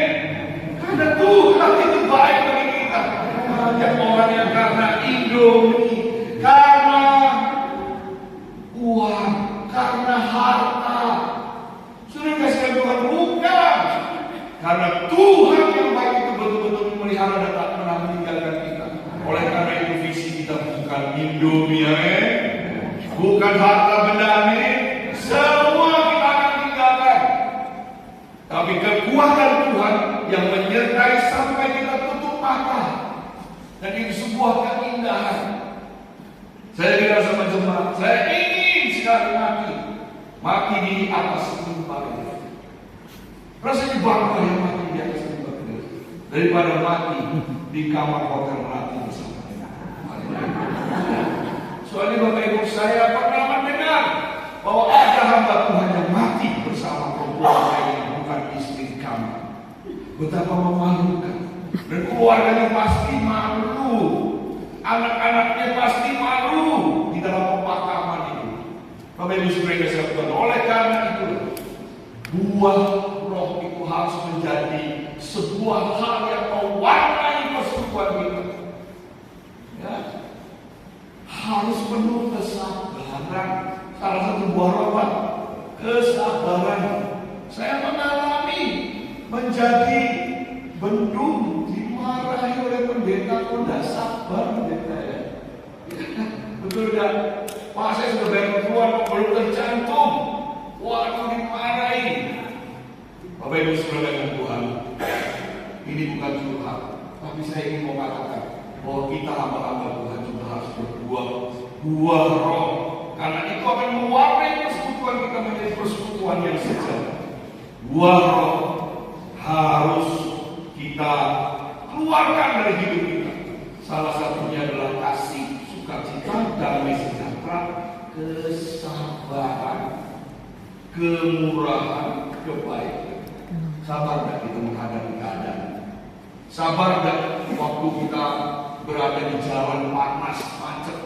Karena Tuhan itu baik bagi kita. Banyak orang yang karena Indomie, karena uang, karena harta, sudah kasih Tuhan, bukan. Karena Tuhan yang baik itu betul-betul memelihara dan tak pernah meninggalkan kita. Oleh karena itu visi kita bukan Indomie, amin. Bukan harta benda, amin. Semua kita akan tinggalkan. Tapi kekuatan Tuhan yang menyertai sampai kita tutup mata. Dan itu sebuah keindahan. Saya bilang sama jemaat, saya ingin sekali mati di atas mimbar ini. Rasanya bangga yang mati di atas mimbar ini daripada mati di kamar hotel mati bersama. Soalnya Bapak Ibu, saya pernah mendengar bahwa ada hamba Tuhan yang mati bersama perempuan lain yang bukan istri kami. Betapa memalukan. Dan keluarganya pasti malu, anak-anaknya pasti malu di dalam pemakaman itu. Bapak Ibu sebagai sahabat, oleh karena itu buah roh itu harus menjadi sebuah hal yang mewarnai persekutuan kita. Ya. Harus penuh kesabaran. Salah satu buah roh apa? Kesabaran. Saya mengalami menjadi bendung, dimarahi oleh pendeta, kok tidak sabar pendeta ya. Betul tidak? Pak, saya sudah bayar keluar, belum tercantum. Waduh, dimarahi. Bapak Ibu saudara dengan Tuhan, ini bukan curhat, tapi saya ingin mau katakan bahwa kita hamba-hamba Tuhan juga harus berbuah buah roh. Karena itu akan mewarnai persekutuan kita menjadi persekutuan yang sejati. Buah roh harus kita keluarkan dari hidup kita. Salah satunya adalah kasih, sukacita, damai sejahtera, kesabaran, kemurahan, kebaikan. Sabar tidak kita menghadapi keadaan? Sabar tidak waktu kita berada di jalan panas, macet?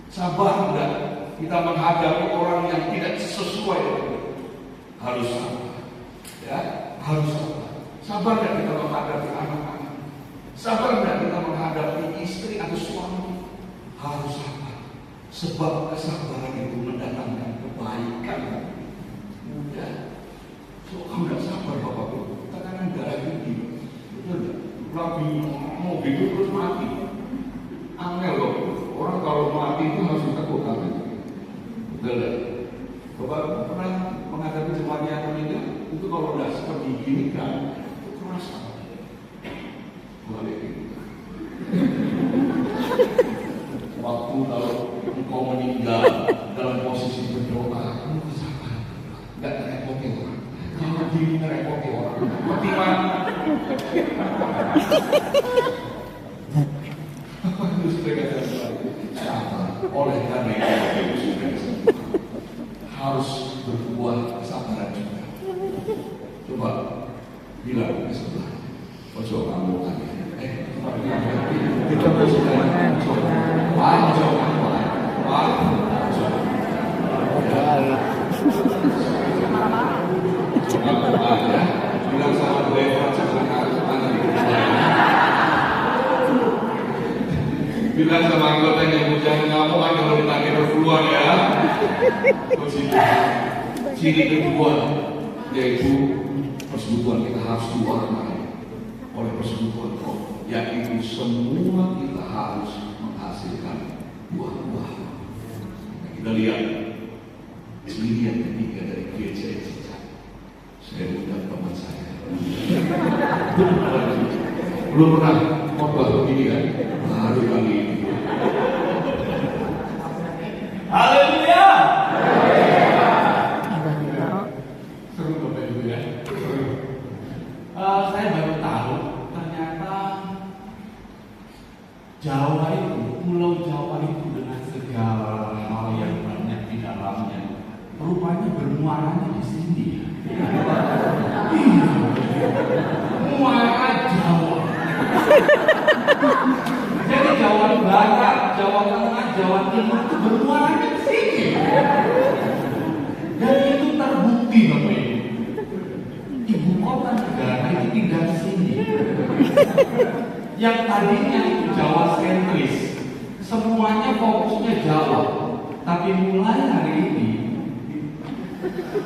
Sabar tidak kita menghadapi orang yang tidak sesuai dengan kita? Harus sabar. Ya, harus sabar. Sabar nggak kita menghadapi anak-anak? Sabar nggak kita menghadapi istri atau suami? Harus sabar. Sebab kesabaran itu mendatangkan kebaikan. Ya. So, kamu nggak sabar Bapak-Ibu, tekanan darah tinggi. Betul nggak? Lagi mau hidup terus mati. Angel loh. Orang kalau mati itu harus diteguhkan. Betul nggak? Bapak pernah menghadapi jemaat yang meninggal? Itu kalau udah seperti gini kan, itu terasa. Balik itu. Waktu kalau engkau meninggal dalam posisi berdoa, kamu kesabaran, nggak ngerepoti orang. Kalau diri ngerepoti orang, seperti mana? Apa itu sebagai sabar? Oleh karena itu harus berbuah kesabaran juga. Coba bilang ke sebelah, ojo kamu tadi. Kita bilang sama driver bilang sama anggota yang jangan kamu kan kalau ditagih keluar ya. Ciri kedua yaitu persekutuan kita harus diwarnai oleh persekutuan roh, yaitu semua kita harus menghasilkan buah-buah. Kita lihat ciri yang ketiga dari gereja yang sejati. Saya undang teman saya. Belum pernah khotbah begini kan? Baru kali ini. Haleluya. Seru Bapak Ibu ya. Saya baru tahu ternyata Jawa itu, Pulau Jawa itu dengan segala hal yang banyak di dalamnya, rupanya bermuaranya di sini. Muara Jawa. Jadi Jawa Barat, Jawa Tengah, Jawa Timur itu bermuaranya di sini. Dan itu terbukti Bapak Ibu. Ibu kota negara itu pindah ke sini. Yang tadinya itu Jawa sentris, semuanya fokusnya Jawa. Tapi mulai hari ini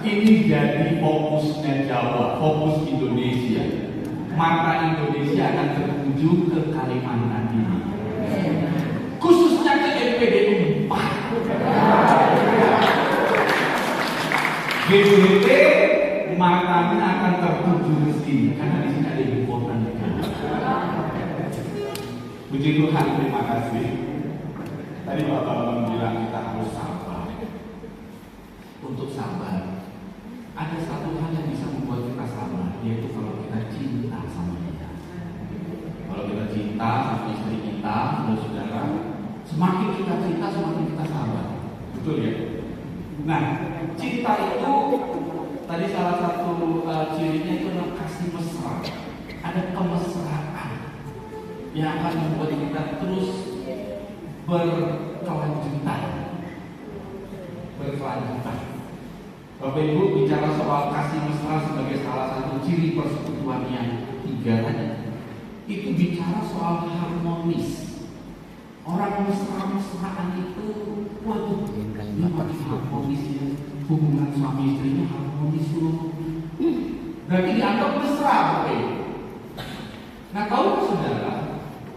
jadi fokusnya Jawa, fokus Indonesia. Mata Indonesia akan tertuju ke Kalimantan ini, khususnya ke MPD 4. GBT matanya akan tertuju ke sini karena di sini ada ibu kota negara. Puji Tuhan, terima kasih. Tadi Bapak bilang kita harus sabar. Untuk sabar, ada satu hal yang bisa membuat kita sabar, yaitu kalau kita cinta sama dia. Kalau kita cinta sama istri kita, saudara, semakin kita cinta, semakin kita sabar. Betul ya? Nah, cinta itu tadi salah satu cirinya itu adalah kasih mesra. Ada kemesraan yang akan membuat kita terus berkelanjutan. Bapak Ibu bicara soal kasih mesra sebagai salah satu ciri persekutuan yang tiga tadi, itu bicara soal harmonis. Orang mesra-mesraan itu, waduh, ini makin harmonis ya. Hubungan suami istrinya harmonis loh. Berarti dianggap mesra, Bapak Ibu. Nah, tahukah saudara,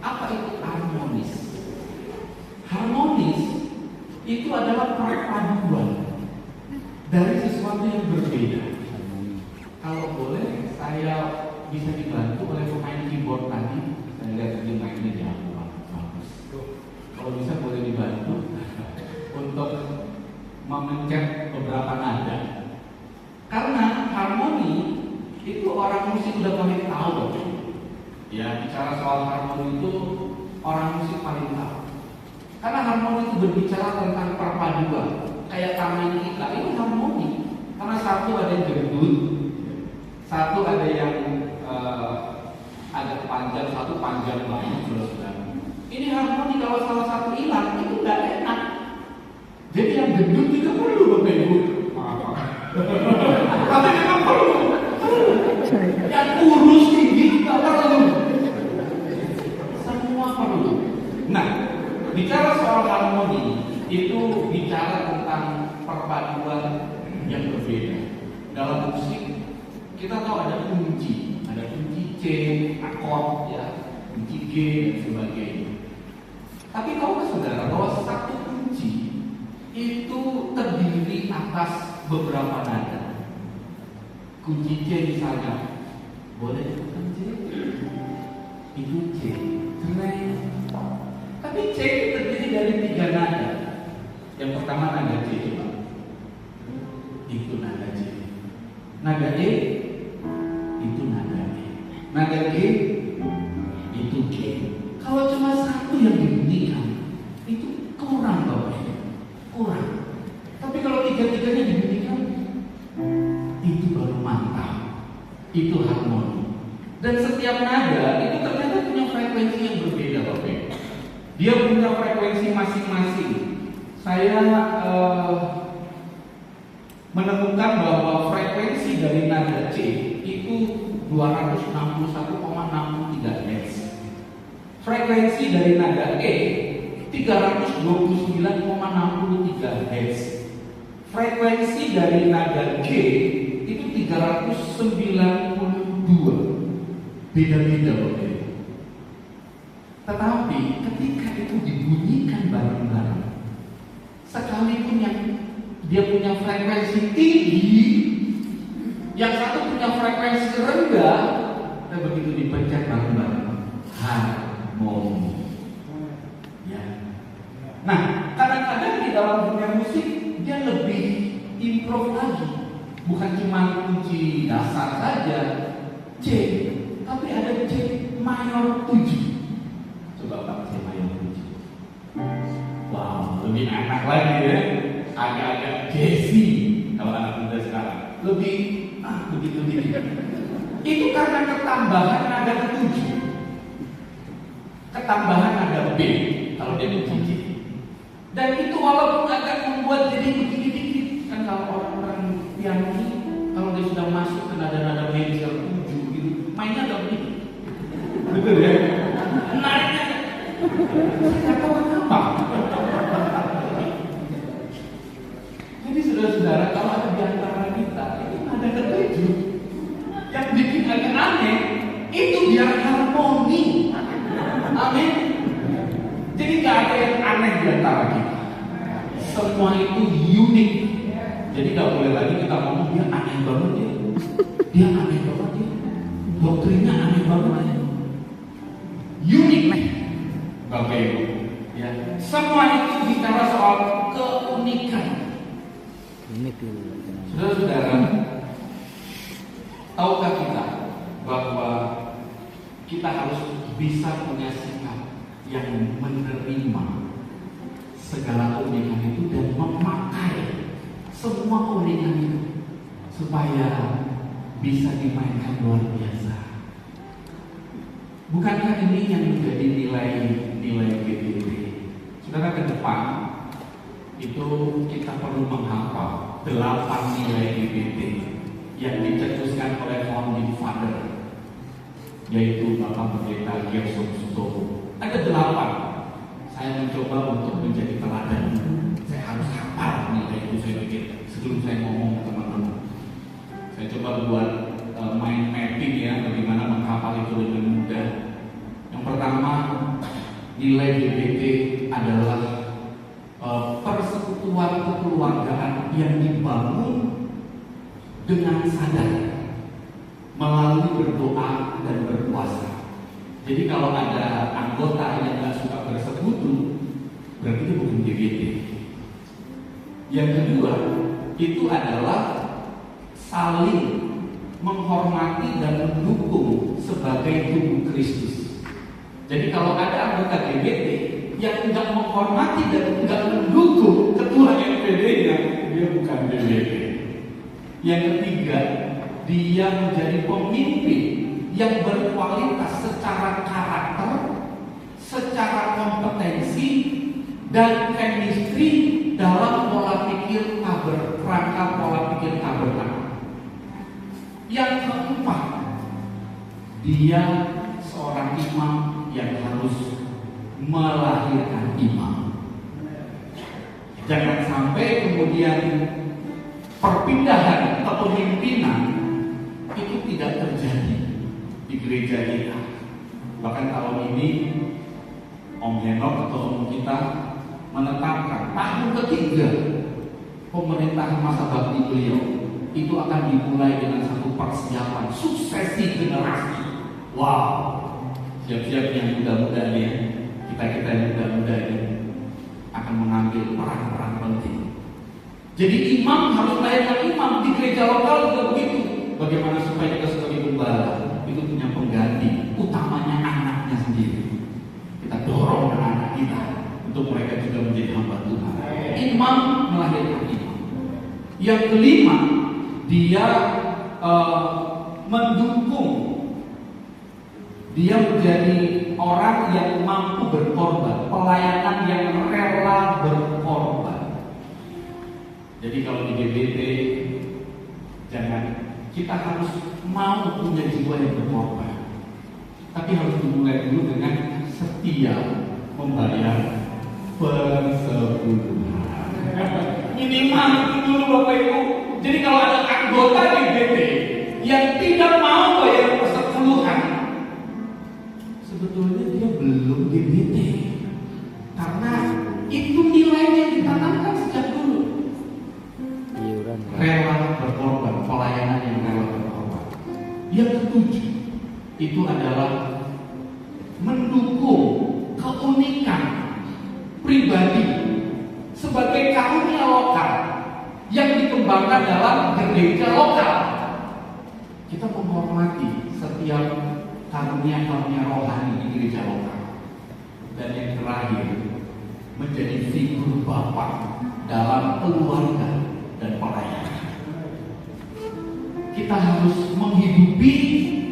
apa itu harmonis? Harmonis itu adalah perpaduan dari sesuatu yang berbeda. Kalau boleh, saya bisa dibantu oleh pemain keyboard tadi. Saya lihat tadi mainnya jago, bagus. Kalau bisa boleh dibantu untuk memencet beberapa nada. Karena harmoni itu orang musik udah paling tahu. Ya, bicara soal harmoni itu orang musik paling tahu. Karena harmoni itu berbicara tentang perpaduan. Kayak taman kita ini harmoni. Karena satu ada yang gendut, satu ada yang agak panjang, satu panjang banget, saudara. Ini harmoni. Kalau salah satu hilang itu nggak enak. Jadi yang gendut juga perlu, Bapak Ibu. Tapi memang perlu. Yang kurus tinggi nggak perlu. Semua perlu. Nah, bicara soal harmoni itu bicara tentang perpaduan yang berbeda. Dalam musik kita tahu ada kunci C, akord, ya, kunci G dan sebagainya. Tapi tahukah saudara bahwa satu kunci itu terdiri atas beberapa nada? Kunci C misalnya, boleh bukan C? Itu C, keren. Tapi C itu terdiri dari 3 nada. Yang pertama nada C, coba. Itu nada C. Nada E, itu nada E. Nada G, itu G. Kalau cuma satu yang dibunyikan, itu kurang Bapak. Kurang. Tapi kalau 3-3-nya dibunyikan, itu baru mantap. Itu harmoni. Dan setiap nada itu ternyata punya frekuensi yang berbeda Bapak. Dia punya frekuensi masing-masing. Saya menemukan bahwa frekuensi dari nada C itu 261,63 Hz. Frekuensi dari nada E 329,63 Hz. Frekuensi dari nada G itu 392. Beda-beda Bapak. Tetapi ketika itu dibunyikan bareng-bareng, sekalipun yang dia punya frekuensi tinggi, yang satu punya frekuensi rendah, dan begitu dipencet bareng-bareng, harmoni. Ya. Nah, kadang-kadang di dalam dunia musik dia lebih improve lagi, bukan cuma kunci dasar saja C, tapi ada C mayor 7. Coba Pak, C mayor 7. Wow, lebih enak lagi ya. Agak-agak jazzy kalau anak muda sekarang. Lebih begitu. Itu karena ketambahan nada ke-7. Ketambahan nada B kalau dia kunci C. Dan itu walaupun agak membuat jadi begini-begini. Kan kalau orang-orang piano ini kalau dia sudah masuk ke nada-nada major 7 gitu, mainnya agak begini. Betul ya? Nariknya saya tahu kenapa. Jadi saudara-saudara, kalau ada di antara kita itu ada ke-7 yang bikin agak aneh, itu biar harmoni. Amin. Jadi nggak ada yang aneh di antara kita. Semua itu unik. Jadi nggak boleh lagi kita ngomong dia aneh banget ya. Dia aneh banget ya. Doktrinnya aneh banget. Unik nih, Bapak Ibu. Ya. Semua itu bicara soal keunikan. Saudara-saudara, tahukah kita bahwa kita harus bisa punya sikap yang menerima segala keunikan itu dan memakai semua keunikan itu supaya bisa dimainkan luar biasa. Bukankah ini yang menjadi nilai GBT? Saudara, ke depan itu kita perlu menghafal 8 nilai GBT yang dicetuskan oleh founding father, yaitu Bapak Pendeta Gerson Sutopo. Ada 8. Saya mencoba untuk menjadi teladan. Saya harus hafal nilai itu, saya pikir sebelum saya ngomong ke teman-teman. Saya coba buat main mapping ya, bagaimana menghafal itu dengan mudah. Yang pertama, nilai GBT adalah persekutuan kekeluargaan yang dibangun dengan sadar melalui berdoa dan berpuasa. Jadi kalau ada anggota yang nggak suka bersekutu, berarti itu bukan GBT. Yang kedua, itu adalah saling menghormati dan mendukung sebagai tubuh Kristus. Jadi kalau ada anggota GBT yang tidak menghormati dan tidak mendukung ketua MPD-nya, dia bukan GBT. Yang ketiga, dia menjadi pemimpin yang berkualitas secara karakter, secara kompetensi, dan chemistry dalam pola pikir rangka pola pikir tabernakel. Yang keempat, dia seorang imam yang harus melahirkan imam. Jangan sampai kemudian perpindahan kepemimpinan itu tidak terjadi di gereja kita. Bahkan tahun ini Om Henok atau Om kita menetapkan tahun ketiga pemerintahan masa bakti beliau itu akan dimulai dengan satu persiapan suksesi generasi. Wow, siap-siap yang muda-muda ini, kita yang muda-muda ini akan mengambil peran-peran penting. Jadi imam harus melahirkan imam. Di gereja lokal juga begitu. Bagaimana supaya kita sebagai gembala itu punya pengganti, utamanya anaknya sendiri. Kita dorong anak kita untuk mereka juga menjadi hamba Tuhan. Imam melahirkan imam. Yang kelima, dia mendukung. Dia menjadi orang yang mampu berkorban, pelayanan yang rela berkorban. Jadi kalau di GBT, jangan, kita harus mau punya jiwa yang berkorban. Tapi harus dimulai dulu dengan setia membayar persepuluhan. Minimal itu dulu Bapak Ibu. Jadi kalau ada anggota GBT yang tidak mau bayar persepuluhan, sebetulnya dia belum GBT, karena itu nilainya ditanamkan sejak dulu. Rela berkorban, pelayanan yang rela berkorban. Yang ketujuh itu adalah mendukung keunikan pribadi sebagai karunia lokal yang dikembangkan dalam gereja lokal. Kita menghormati setiap karunia-karunia rohani di gereja lokal. Dan yang terakhir, menjadi figur bapak dalam keluarga dan pelayanan. Kita harus menghidupi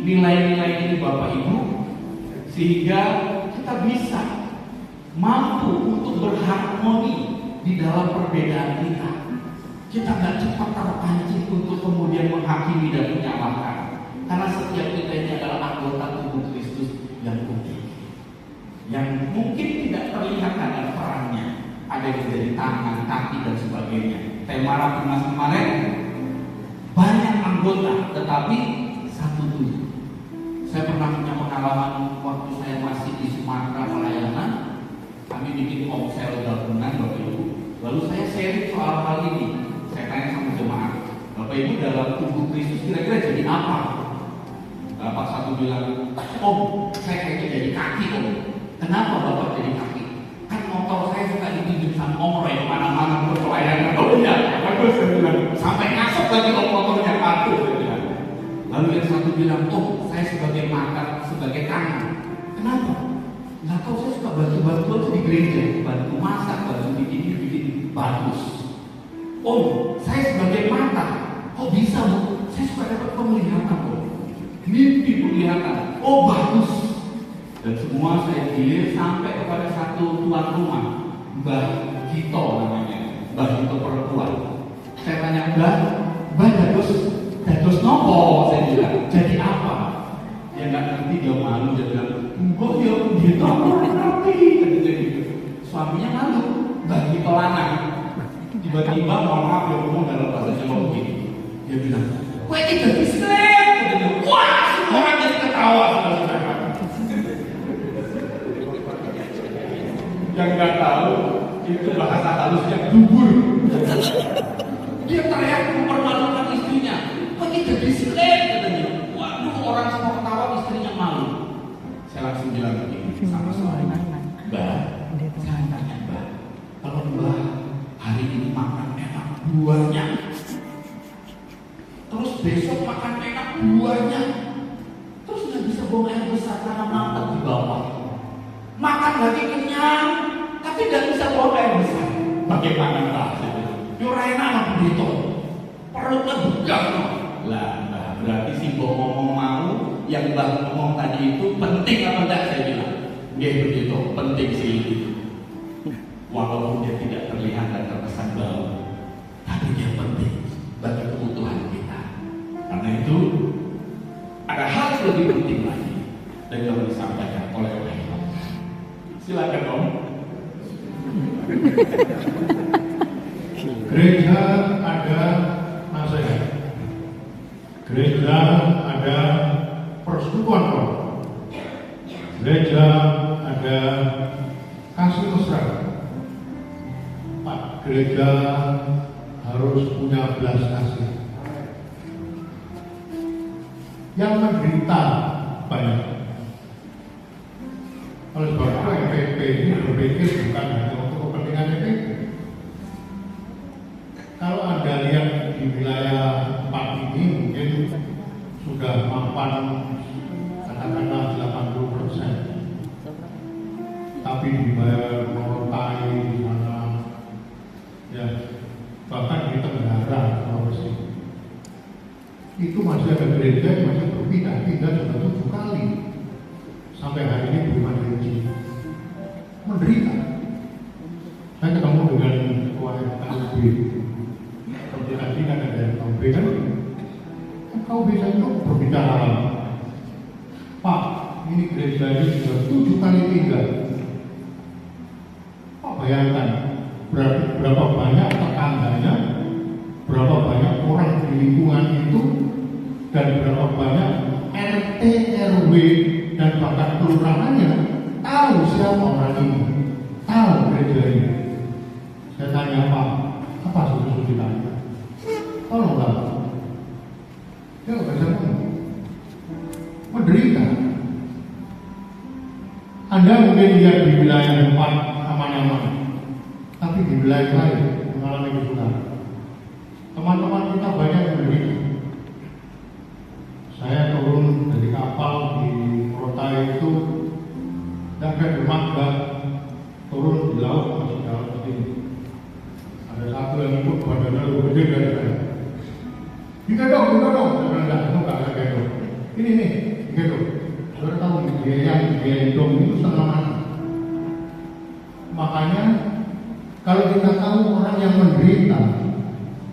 nilai-nilai ini Bapak Ibu, sehingga kita bisa mampu untuk berharmoni di dalam perbedaan kita. Kita nggak cepat terpancing untuk kemudian menghakimi dan menyalahkan, karena setiap kita ini adalah anggota tubuh Kristus yang unik, yang mungkin tidak terlihat ada perannya, ada yang menjadi tangan, kaki dan sebagainya. Tema Rakernas kemarin banyak anggota, tetapi satu tujuh. Saya pernah punya pengalaman waktu saya masih di Sumatera pelayanan. Kami bikin komsel gabungan Bapak Ibu. Lalu saya sharing soal hal ini. Saya tanya sama jemaat, Bapak Ibu dalam tubuh Kristus kira-kira jadi apa? Bapak satu bilang, Om, saya kayaknya jadi kaki Om. Kenapa Bapak jadi kaki? Kan motor saya suka ditunjuk sama Om Roy kemana-mana berpelayanan. Oh iya, bagus saya bilang. Sampai ngasuk lagi Om motornya patuh saya bilang. Lalu yang satu bilang, oh saya sebagai mata, sebagai tangan. Kenapa? Nggak tahu, saya suka bantu-bantuan di gereja, bantu masak, bantu bikin bagus. Oh, saya sebagai mata, kok bisa Bu? Saya suka dapat penglihatan Bu. Mimpi penglihatan. Oh bagus. Dan semua saya gilir sampai kepada satu tuan rumah, Mbah Gito namanya, Mbah Gito perempuan. Saya tanya, Mbah dados nopo? Saya bilang, jadi apa? Dia nggak ngerti, dia malu, dia bilang, enggak ya, dia tahu ngerti. Suaminya malu, Mbah Gito lanang. Tiba-tiba mohon maaf dia ngomong dalam bahasa Jawa begini. Dia bilang, kue ini jadi slep. Wah, semua orang jadi ketawa. Yang nggak tahu itu bahasa halusnya dubur. Dia teriak mempermalukan istrinya. Kok ini jadi slep katanya. Waduh, orang semua ketawa, istrinya malu. Saya langsung bilang begini sama suaminya, Mbak, saya tanya Mbak, kalau Mbak hari ini makan enak buahnya, terus besok makan enak buahnya, terus nggak bisa buang air besar karena mampet di bawah. Makan lagi kenyang, tapi nggak bisa buang air besar. Bagaimana Mbak? Yuraina anak begitu, perutnya bugang. Lah, berarti si Mbak ngomong mau, yang Mbak ngomong tadi itu penting apa enggak? Saya bilang, dia begitu, penting sih. Walaupun dia tidak terlihat dan terkesan bau, tapi dia penting bagi kebutuhan kita. Karena itu ada hal lebih penting lagi dari yang disampaikan oleh Pak. Silakan Om. Gereja ada nasihat, gereja ada persekutuan roh, gereja ada kasih mesra. Pak, gereja harus punya belas kasih. Yang menderita banyak. Oleh sebab itu MPP ini berpikir bukan hanya untuk kepentingan MPP. Kalau Anda lihat di wilayah tempat ini mungkin sudah mapan katakanlah 80%. Tapi di Morotai di sana, ya bahkan di Tenggara, Sulawesi, itu masih ada gereja yang masih berpindah-pindah sudah 7 kali. Sampai hari ini belum ada izin. Menderita. Saya ketemu dengan ketua KUB. Seperti tadi kan ada yang KUB kan? KUB saya itu berbicara. Pak, ini gereja ini sudah 7 kali pindah. Pak bayangkan berapa banyak tetangganya, berapa banyak orang di lingkungan itu, dan berapa banyak RT, RW, dan bahkan kelurahannya tahu siapa orang ini, tahu gereja ini. Saya tanya Pak, apa solusi kita? Tolonglah. Dia nggak bisa ngomong. Menderita. Anda mungkin lihat di wilayah tempat aman-aman, tapi di wilayah lain mengalami kesulitan. Teman-teman kita banyak yang menderita. Saya turun dari kapal di Morotai itu, tidak ada dermaga, turun di laut masih dalam begini. Ada satu yang ikut badannya lebih gede dari saya. Digendong. Saya bilang, enggak ada gendong. Ini gendong. Saudara tahu dia yang gendong itu setengah mati. Makanya kalau kita tahu orang yang menderita,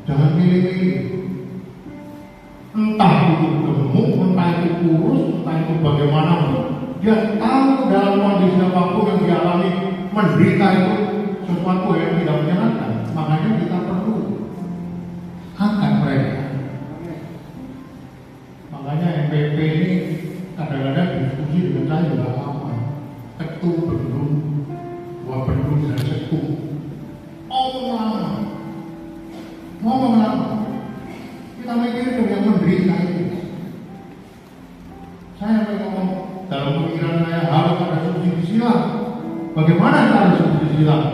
jangan pilih-pilih. Entah itu gemuk, entah itu kurus, entah itu bagaimana, dia tahu dalam kondisi apapun yang dialami menderita itu sesuatu yang tidak menyenangkan. Makanya kita perlu angkat mereka. Makanya MPP ini kadang-kadang diskusi dengan saya juga apa? Ketum, bendung, dua bendung dan sekum. Ngomong lama. Kita mikir yang menderita itu. Saya ngomong dalam pemikiran saya harus ada subsidi silang. Bagaimana cara subsidi silang?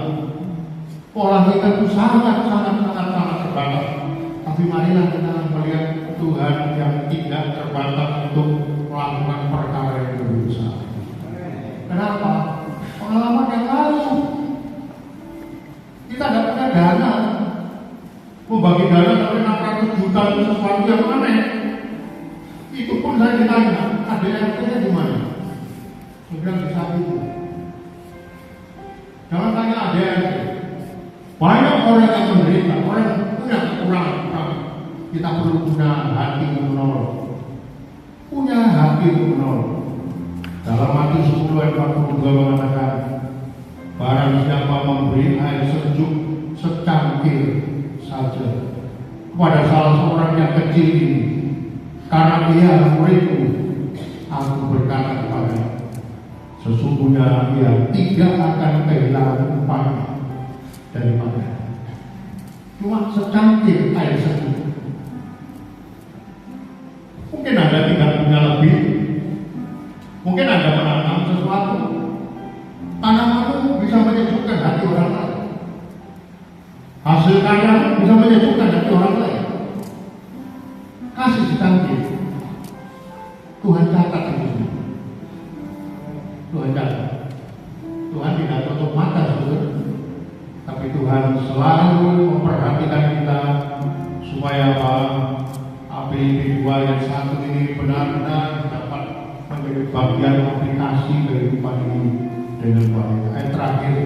Pola kita itu sangat terbatas. Tapi marilah kita melihat Tuhan yang tidak terbatas untuk melakukan perkara yang lebih besar. Kenapa? Pengalaman yang lalu kita tidak punya dana. Membagi dana sampai 600 juta itu sesuatu yang aneh. Itu pun saya ditanya, ada yang punya di mana? Saya bilang di saku. Jangan tanya ada yang banyak orang yang menderita, orang yang punya kekurangan. Kita perlu punya hati untuk menolong. Punya hati untuk menolong. Dalam Matius 10 ayat 42 mengatakan, barang siapa memberi air sejuk secangkir saja kepada salah seorang yang kecil ini, karena dia muridku, aku berkata kepadanya, sesungguhnya ia tidak akan kehilangan upahnya daripada cuma secangkir air sejuk. Mungkin Anda tidak punya lebih, mungkin Anda menanam sesuatu, tanamanmu bisa menyejukkan hati orang lain. Hasil karya bisa menyejukkan hati orang lain. Kasih secangkir. Tuhan catat itu. Tuhan catat. Tuhan tidak tutup mata saudara. Tapi Tuhan selalu memperhatikan kita supaya apa? API 2 yang satu ini benar-benar dapat menjadi bagian aplikasi kehidupan ini dengan baik. Ayat terakhir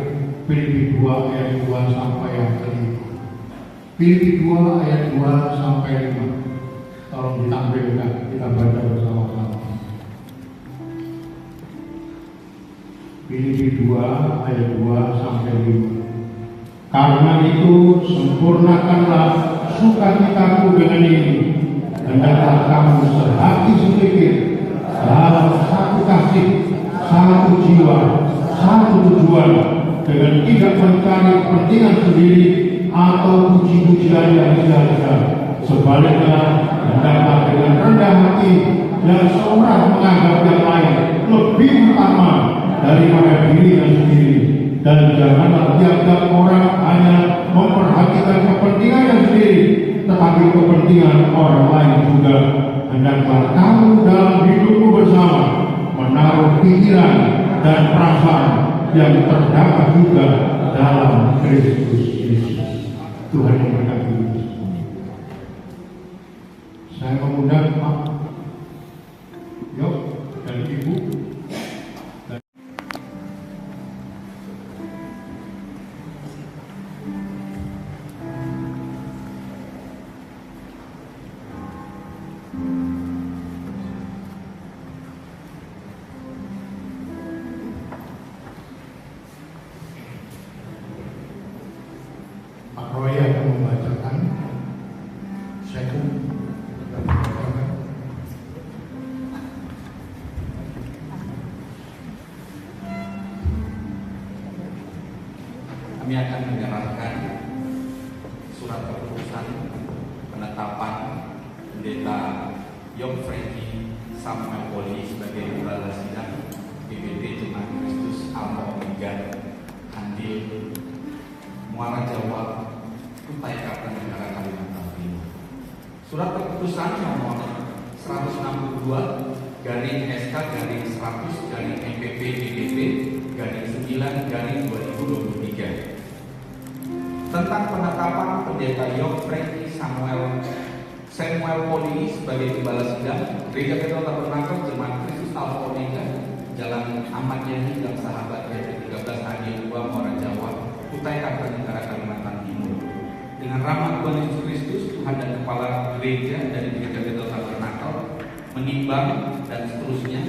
Filipi 2 ayat 2 sampai yang kelima. Filipi 2 ayat 2 sampai 5. Tolong ditampilkan, kita baca bersama-sama. Filipi 2 ayat 2 sampai 5. Karena itu sempurnakanlah sukacitaku dengan ini, hendaklah kamu sehati sepikir dalam satu kasih, satu jiwa, satu tujuan, dengan tidak mencari kepentingan sendiri atau puji-pujian yang sia-sia. Sebaliknya, hendaklah dengan rendah hati dan seorang menganggap yang lain lebih utama daripada dirinya sendiri. Dan janganlah tiap-tiap orang hanya memperhatikan kepentingannya sendiri, tetapi kepentingan orang lain juga. Hendaklah kamu dalam hidupmu bersama menaruh pikiran dan perasaan yang terdapat juga dalam Kristus Yesus. Tuhan yang berkati. Saya mengundang Pak Yok dan Ibu. Pak Roy akan membacakan second. Kami akan menyerahkan surat keputusan penetapan Pendeta Yok Franky Samuel Poli sebagai Kepala Sidang GBT Jemaat Kristus Alpha Omega Handil Muara Jawa, Kutai Kartanegara, Kalimantan Timur. Surat keputusan nomor 162 garing SK garing 100 garing MPP GBT garing 9 garing 2023 tentang penetapan Pendeta Yok Franky Samuel Poli sebagai Gembala Sidang Gereja Petro Tabernakel Jemaat Kristus Alpha Omega Jalan Ahmad Yani dan Sahabat RT 13 Handil 2 Muara Jawa, Kutai Kartanegara, Kalimantan Timur. Dengan rahmat Tuhan Yesus Kristus, Tuhan dan Kepala Gereja dari Gereja Petro Tabernakel menimbang dan seterusnya,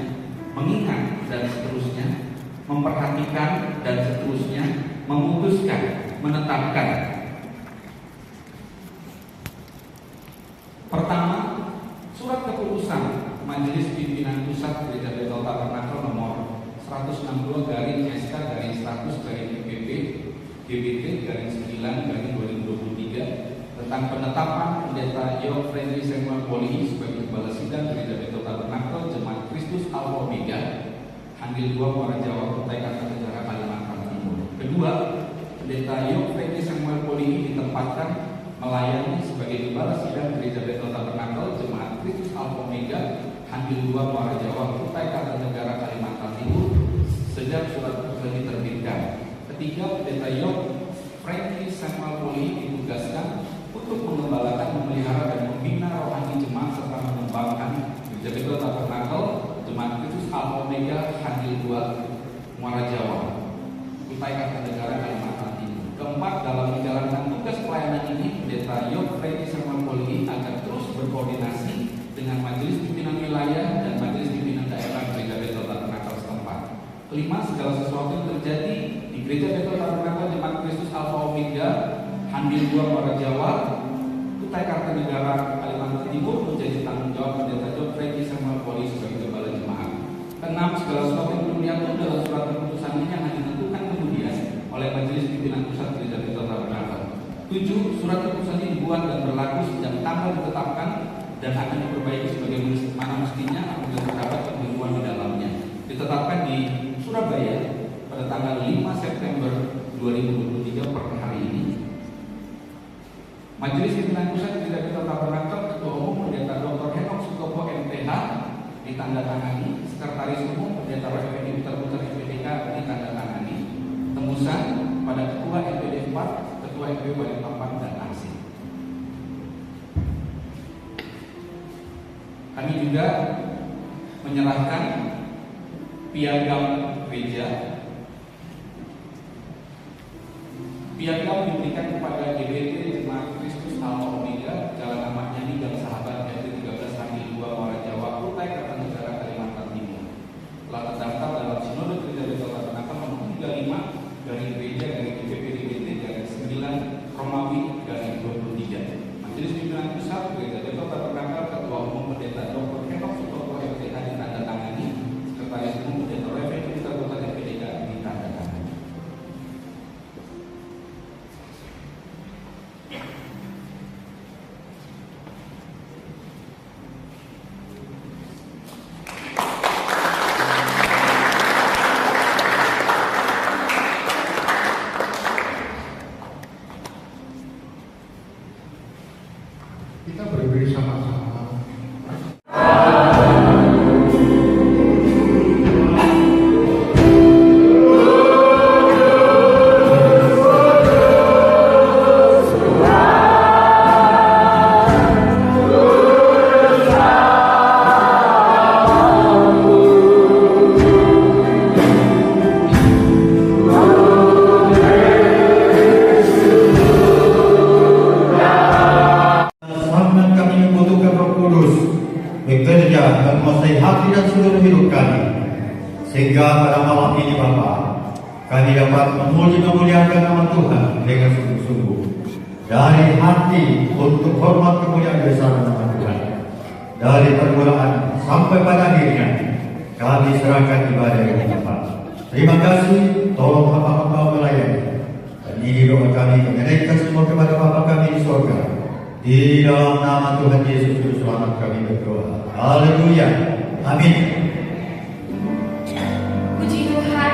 mengingat dan seterusnya, memperhatikan dan seterusnya, memutuskan, menetapkan. Pertama, surat keputusan Majelis Pimpinan Pusat Gereja Petro Tabernakel nomor 162 garing SK garing 100 garing PPP GBT garing 9 garing 2023 tentang penetapan Pendeta Yok Franky Samuel Poli sebagai Kepala Sidang Gereja Petro Tabernakel Jemaat Kristus Alpha Omega Handil 2 Muara Jawa, Kutai Kartanegara, Kalimantan Timur. Kedua, Pendeta Yok Franky Samuel Poli ditempatkan melayani sebagai Kepala Sidang Gereja Petro Tabernakel Jemaat Kristus Alpha Omega Handil 2 Muara Jawa, Kutai Kartanegara, Kalimantan Timur sejak surat keputusan diterbitkan. Ketiga, Pendeta Yok Franky Samuel Poli ditugaskan untuk mengembalakan, memelihara dan membina rohani jemaat serta mengembangkan Gereja Petro Tabernakel Jemaat Kristus Alpha Omega Handil 2 Muara Jawa, Kutai Kartanegara, Kalimantan Timur. Keempat, dalam menjalankan tugas pelayanan ini, Pendeta Yok Franky Samuel Poli akan terus berkoordinasi dengan Majelis Pimpinan Wilayah dan Majelis Pimpinan Daerah Gereja Petro Tabernakel setempat. Kelima, segala sesuatu yang terjadi di Gereja Petro Tabernakel Jemaat Kristus Alpha Omega Handil 2 Muara Jawa, Kutai Kartanegara, Kalimantan Timur menjadi tanggung jawab Pendeta Yok Franky Samuel Poli sebagai Kepala Jemaat. Keenam, segala sesuatu yang belum diatur dalam surat keputusan ini akan ditentukan kemudian oleh Majelis Pimpinan Pusat Gereja Petro Tabernakel. 7. Surat keputusan ini dibuat dan berlaku sejak tanggal ditetapkan dan akan diperbaiki sebagai mana mestinya apabila terdapat kekeliruan di dalamnya. Ditetapkan di Surabaya pada tanggal 5 September 2023 per hari ini. Majelis Pimpinan Pusat Gereja Petro Tabernakel Ketua Umum Pendeta Dr. Henok Sutopo MPH ditandatangani. Sekretaris Umum Pendeta RPD Putar-Putar SPDK ditandatangani. Tembusan pada Ketua MPD 4, Ketua MPD Balikpapan dan Aksi. Kami juga menyerahkan piagam gereja. Piagam diberikan kepada GBT Jemaat Kristus Alpha Omega Jalan Ahmad Yani dan Sahabat RT 13 Handil 2 Muara Jawa, Kutai Kartanegara, Kalimantan Timur. Telah terdaftar dalam Sinode Gereja Petro Tabernakel menguasai hati dan seluruh hidup kami. Sehingga pada malam ini Bapa, kami dapat memuliakan nama Tuhan dengan sungguh-sungguh. Dari hati untuk hormat kemuliaan besar nama Tuhan. Dari permulaan sampai pada akhirnya, kami serahkan ibadah yang tepat. Terima kasih, tolong hamba-hamba melayani. Dan ini doa kami mengenaikan semua kepada Bapa kami di surga. Di dalam nama Tuhan Yesus Juru Selamat kami berdoa. Haleluya. Amin. Puji Tuhan.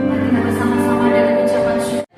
Mari kita bersama-sama dengan ucapan syukur.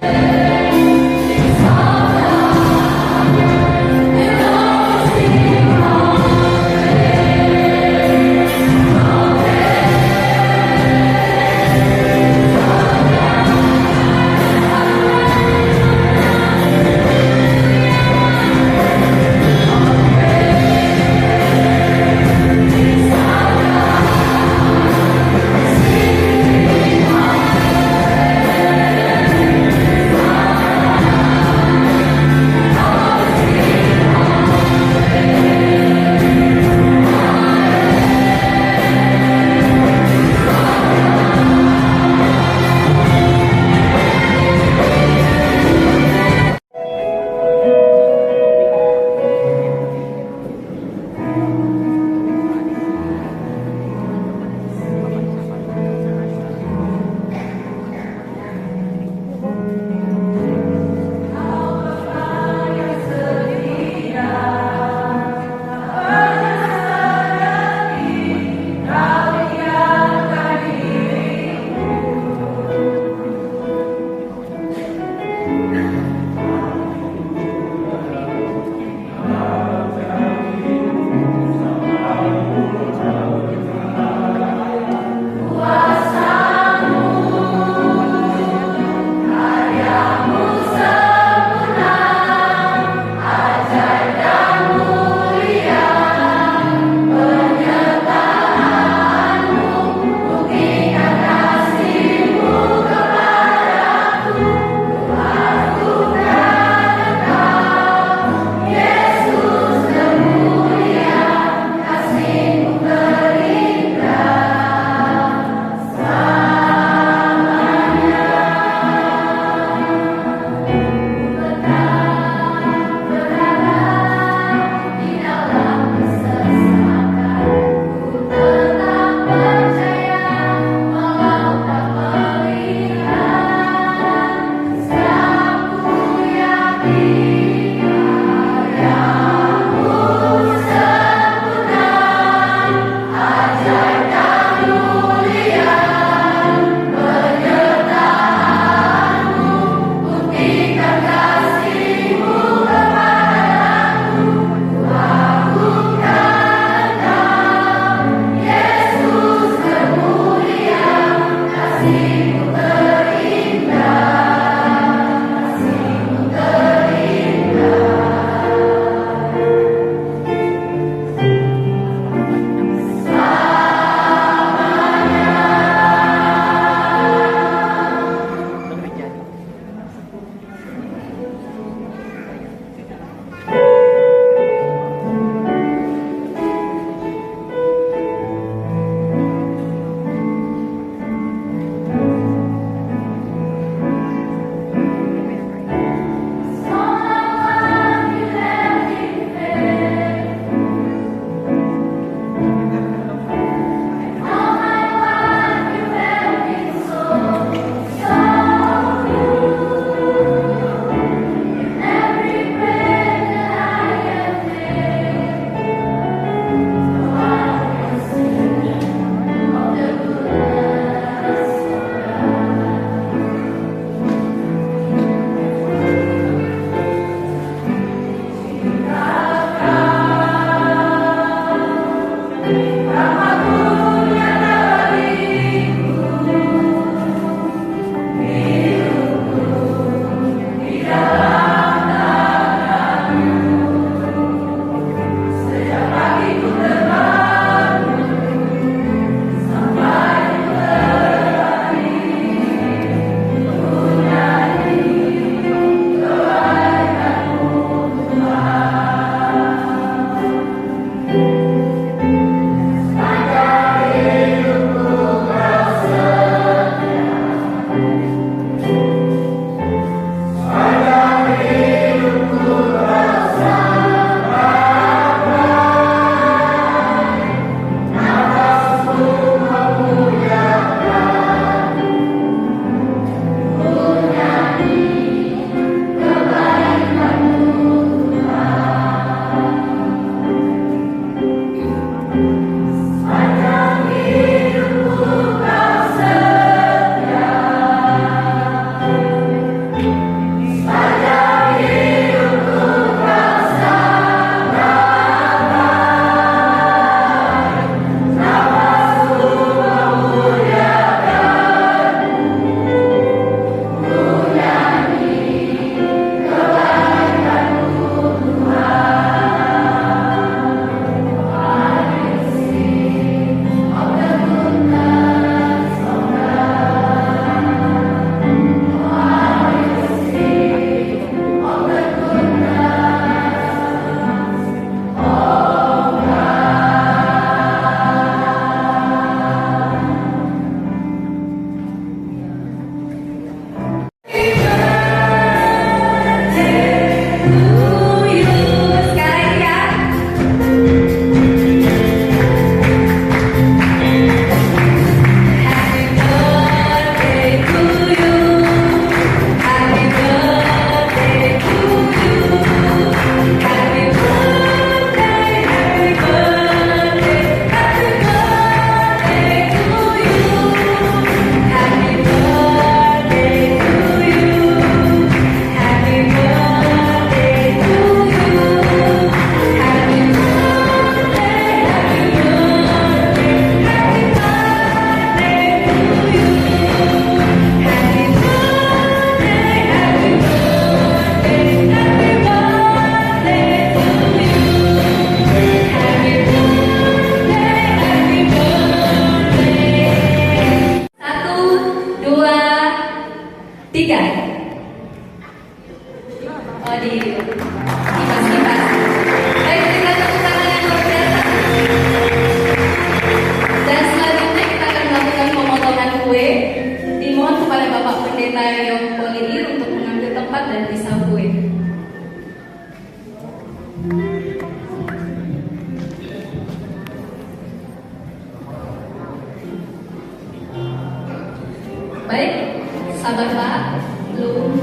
Baik, sabar Pak. Belum.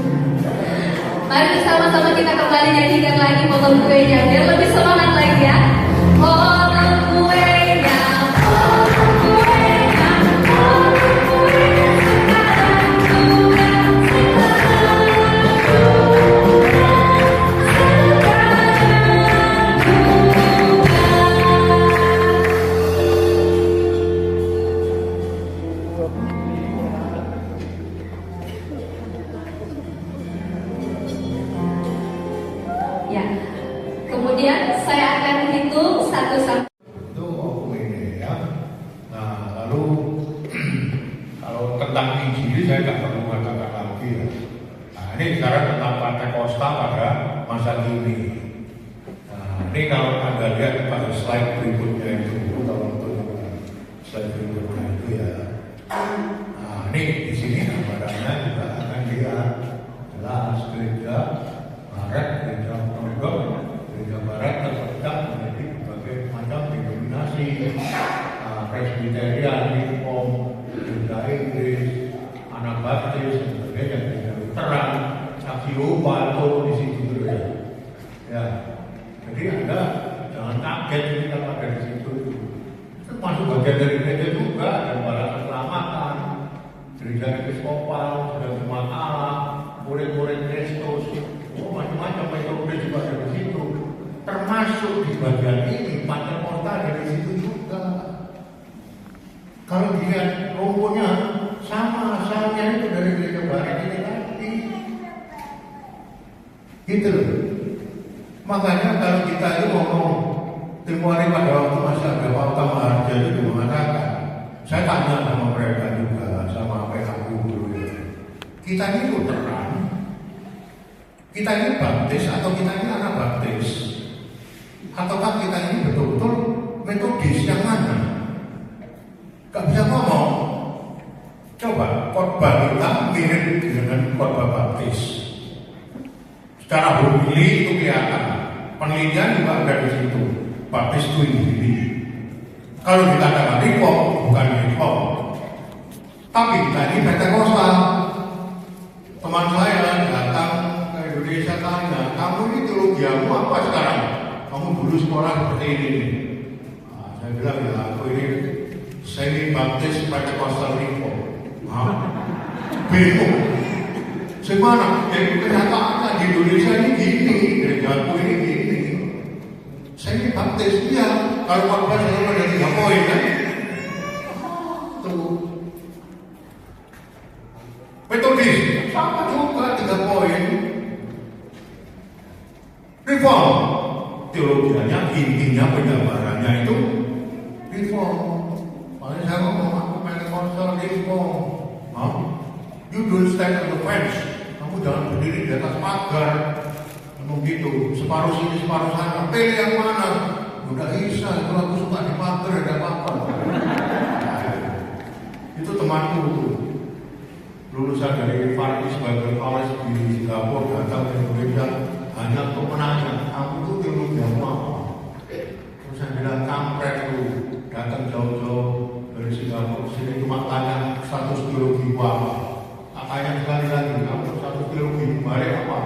Mari sama-sama kita kembali nyanyikan lagi potong kuenya biar lebih semangat lagi ya. Potong kuenya, potong kuenya, potong kuenya sekarang juga ya. Kemudian saya akan hitung 1 sampai Itu hukum ini ya. Nah, lalu kalau tentang Injil saya nggak perlu katakan lagi ya. Nah, ini sekarang tentang Pentakosta pada masa kini. Nah, ini kalau Anda lihat pada slide berikutnya itu, kalau untuk slide berikutnya itu ya. Nah, ini di sini gambarannya juga akan lihat jelas gereja Barat, gereja Pondok, gereja Barat terletak menjadi berbagai macam denominasi, Presbyterian, Reform, gereja Inggris, Anabaptis, dan sebagainya, gereja Lutheran, Saksi Yehova, atau di situ ya. Ya, jadi Anda jangan kaget kita pada di situ. Termasuk bagian dari gereja juga, ada para keselamatan, gereja episkopal, gereja umat Allah, murid-murid Kristus, macam-macam metode juga dari situ. Termasuk di bagian ini Pentakosta dari situ juga. Kalau dilihat logonya sama asalnya itu dari gereja Barat ini tadi. Gitu loh. Makanya kalau kita itu ngomong tempoh hari pada waktu masih ada Walta Maharja itu mengatakan, saya tanya sama mereka juga, sama apa yang aku dulu ya. Kita ini Lutheran, kita ini baptis atau kita ini anak baptis, ataukah kita ini betul-betul metodis yang mana? Gak bisa ngomong. Coba khotbah kita mirip dengan khotbah baptis. Secara hurufili itu kelihatan. Penelitian juga ada di situ. Baptis itu ini. Kalau dikatakan reform, bukan reform. Tapi kita ini Pentakosta. Teman saya datang ke Indonesia tanya, kamu ini teologiamu apa sekarang? Kamu dulu sekolah seperti ini. Nah, saya bilang ya, aku ini semi baptis Pentecostal reform. Bingung. Semana? Kenyataannya di Indonesia ini gini, gerejaku ini gini. Semi baptis dia. Kalau khotbah selalu ada 3 poin kan? Tuh. Metodis sama juga 3 poin. Reform teologianya, intinya penjabarannya itu reform. Makanya saya ngomong aku Pentecostal reform. You don't stand on the fence. Kamu jangan berdiri di atas pagar. Ngomong gitu. Separuh sini, separuh sana. Pilih yang mana? Udah bisa. Itu aku suka di pagar, ada apa-apa. Itu temanku tuh. Lulusan dari Faris Bible College di Singapura, datang ke Indonesia hanya untuk menanya, aku tuh teologiamu apa? Terus saya bilang, kampret tuh, datang jauh-jauh dari Singapura sini cuma tanya status teologi apa? Tanya sekali lagi, kamu status teologi balik apa?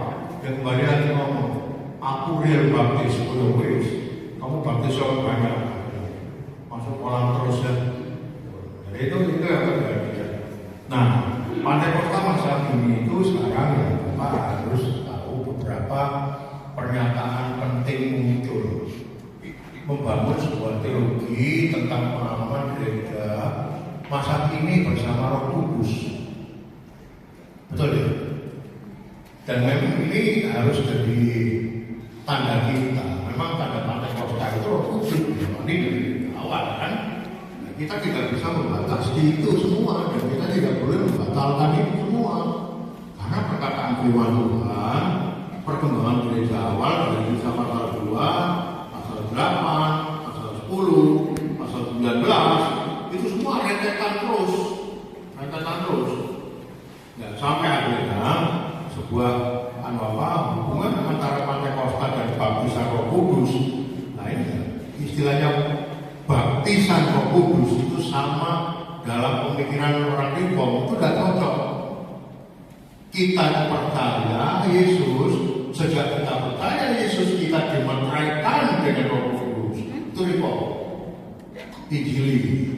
Dan kembali lagi ngomong, aku real baptis, wis. Kamu baptis orang banyak, masuk kolam terus ya. Jadi itu yang terjadi. Nah, Pentakosta masa kini itu sekarang ya, Bapak harus tahu beberapa pernyataan penting muncul. Membangun sebuah teologi tentang pengalaman gereja masa kini bersama Roh Kudus. Betul ya? Dan memang ini harus jadi tanda kita. Memang tanda Pentakosta itu Roh Kudus. Ini dari awal kan? Kita tidak bisa membatasi itu semua dan kita tidak boleh membatalkan itu semua karena perkataan firman Tuhan, perkembangan gereja awal dari Kisah pasal 2, pasal 8, pasal 10, pasal 19 itu semua rentetan terus ya, sampai akhirnya sebuah hubungan antara Pentakosta dan baptisan Roh Kudus. Nah ini istilahnya baptisan Roh Kudus itu sama dalam pemikiran orang reform itu tidak cocok. Kita percaya Yesus, sejak kita percaya Yesus kita dimeteraikan dengan Roh Kudus. Itu reform. Injili.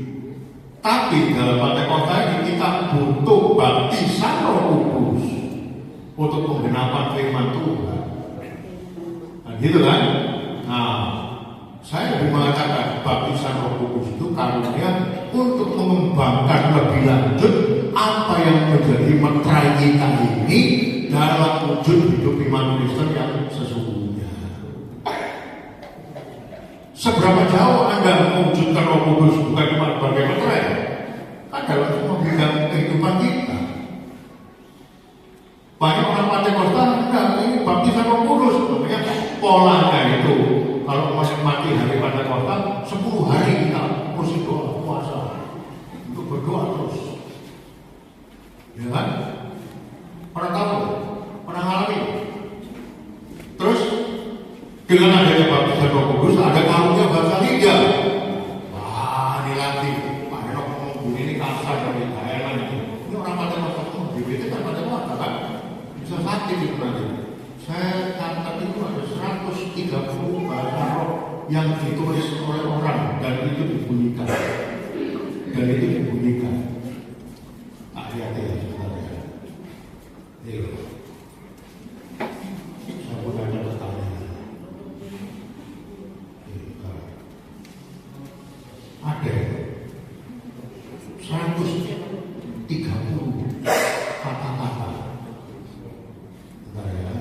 Tapi dalam Pentakosta ini kita butuh baptisan Roh Kudus untuk penggenapan firman Tuhan. Nah, gitu kan? Nah, saya lebih mengatakan baptisan Roh Kudus itu karunia untuk mengembangkan lebih lanjut apa yang menjadi meterai kita ini dalam wujud hidup iman Kristen yang sesungguhnya. Seberapa jauh Anda mewujudkan Roh Kudus bukan cuma sebagai meterai, kan dalam semua bidang kehidupan kita. Banyak orang Pentakosta enggak, ini baptisan Roh Kudus, namanya polanya itu. Kalau masih mati hari Pentakosta, 10 hari kita mesti doa puasa untuk berdoa terus. Ya kan? Pernah tahu? Pernah alami? Terus dengan adanya baptisan Roh Kudus ada karunia bahasa liga. Wah, ini lagi Pak Eno ngomong ini kasar dari Thailand itu. Ini orang Pentakosta itu DBT kan Pentakosta kan? Bisa sakit itu nanti. Saya catat itu ada 130 bahasa roh yang ditulis oleh orang dan itu dibunyikan. Dan itu dibunyikan. Hati-hati ya saudara. Iya. Saya punya pertanyaan. Ada 130 kata-kata. Bentar ya.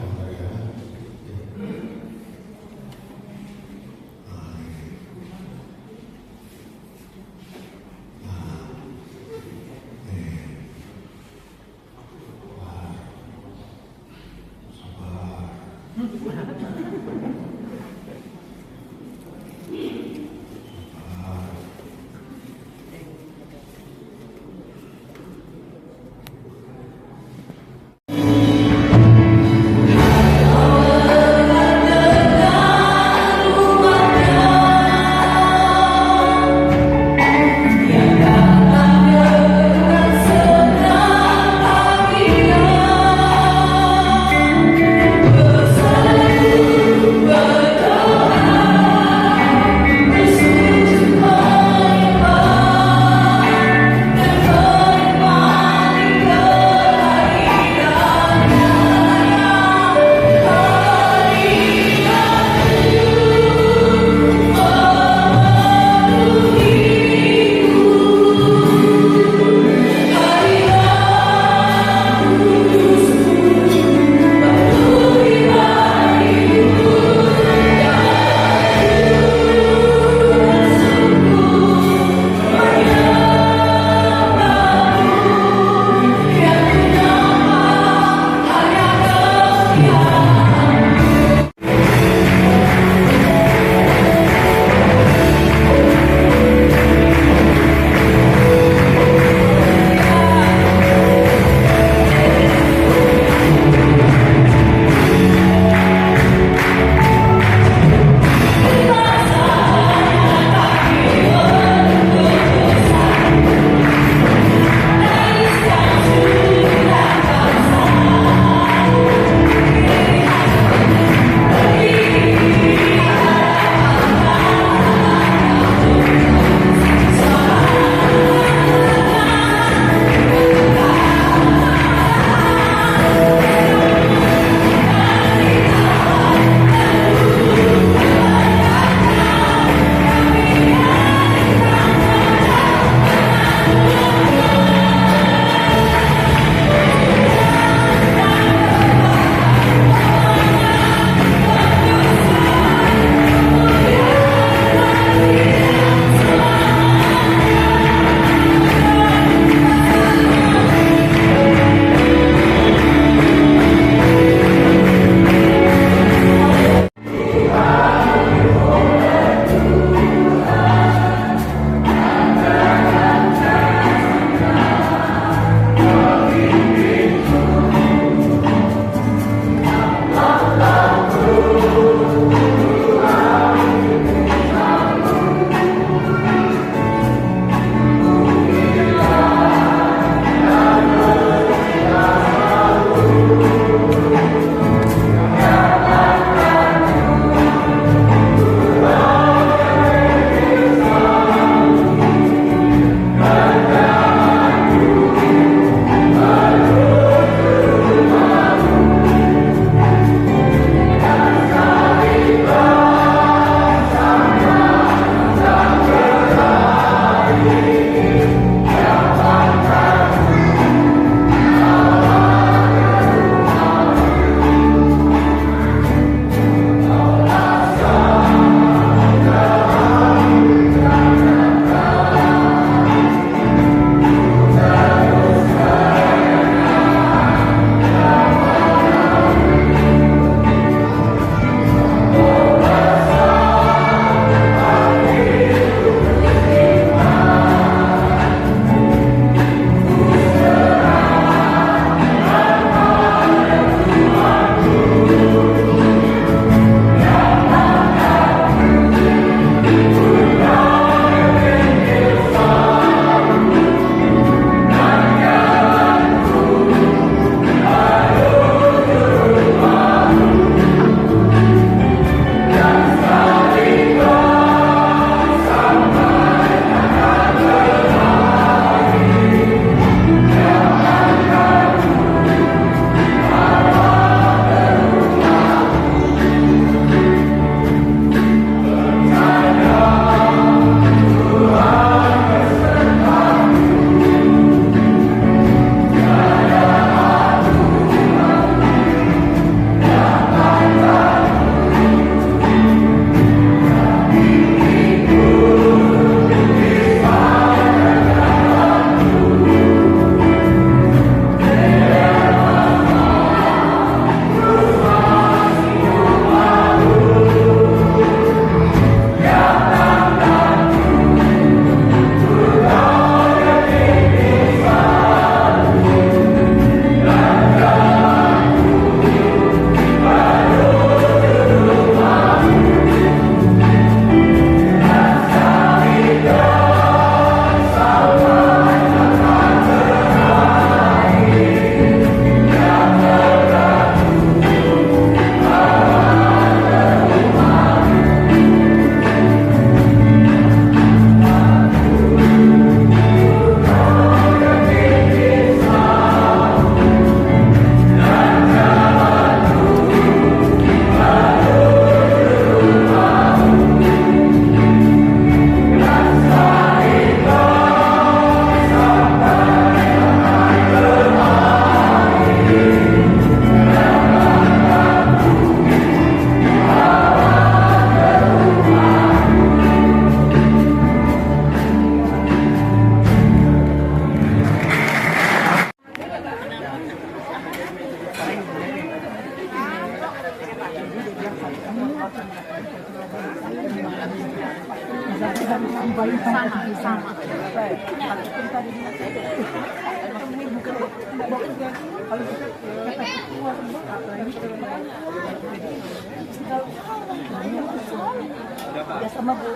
Ya sama Bu.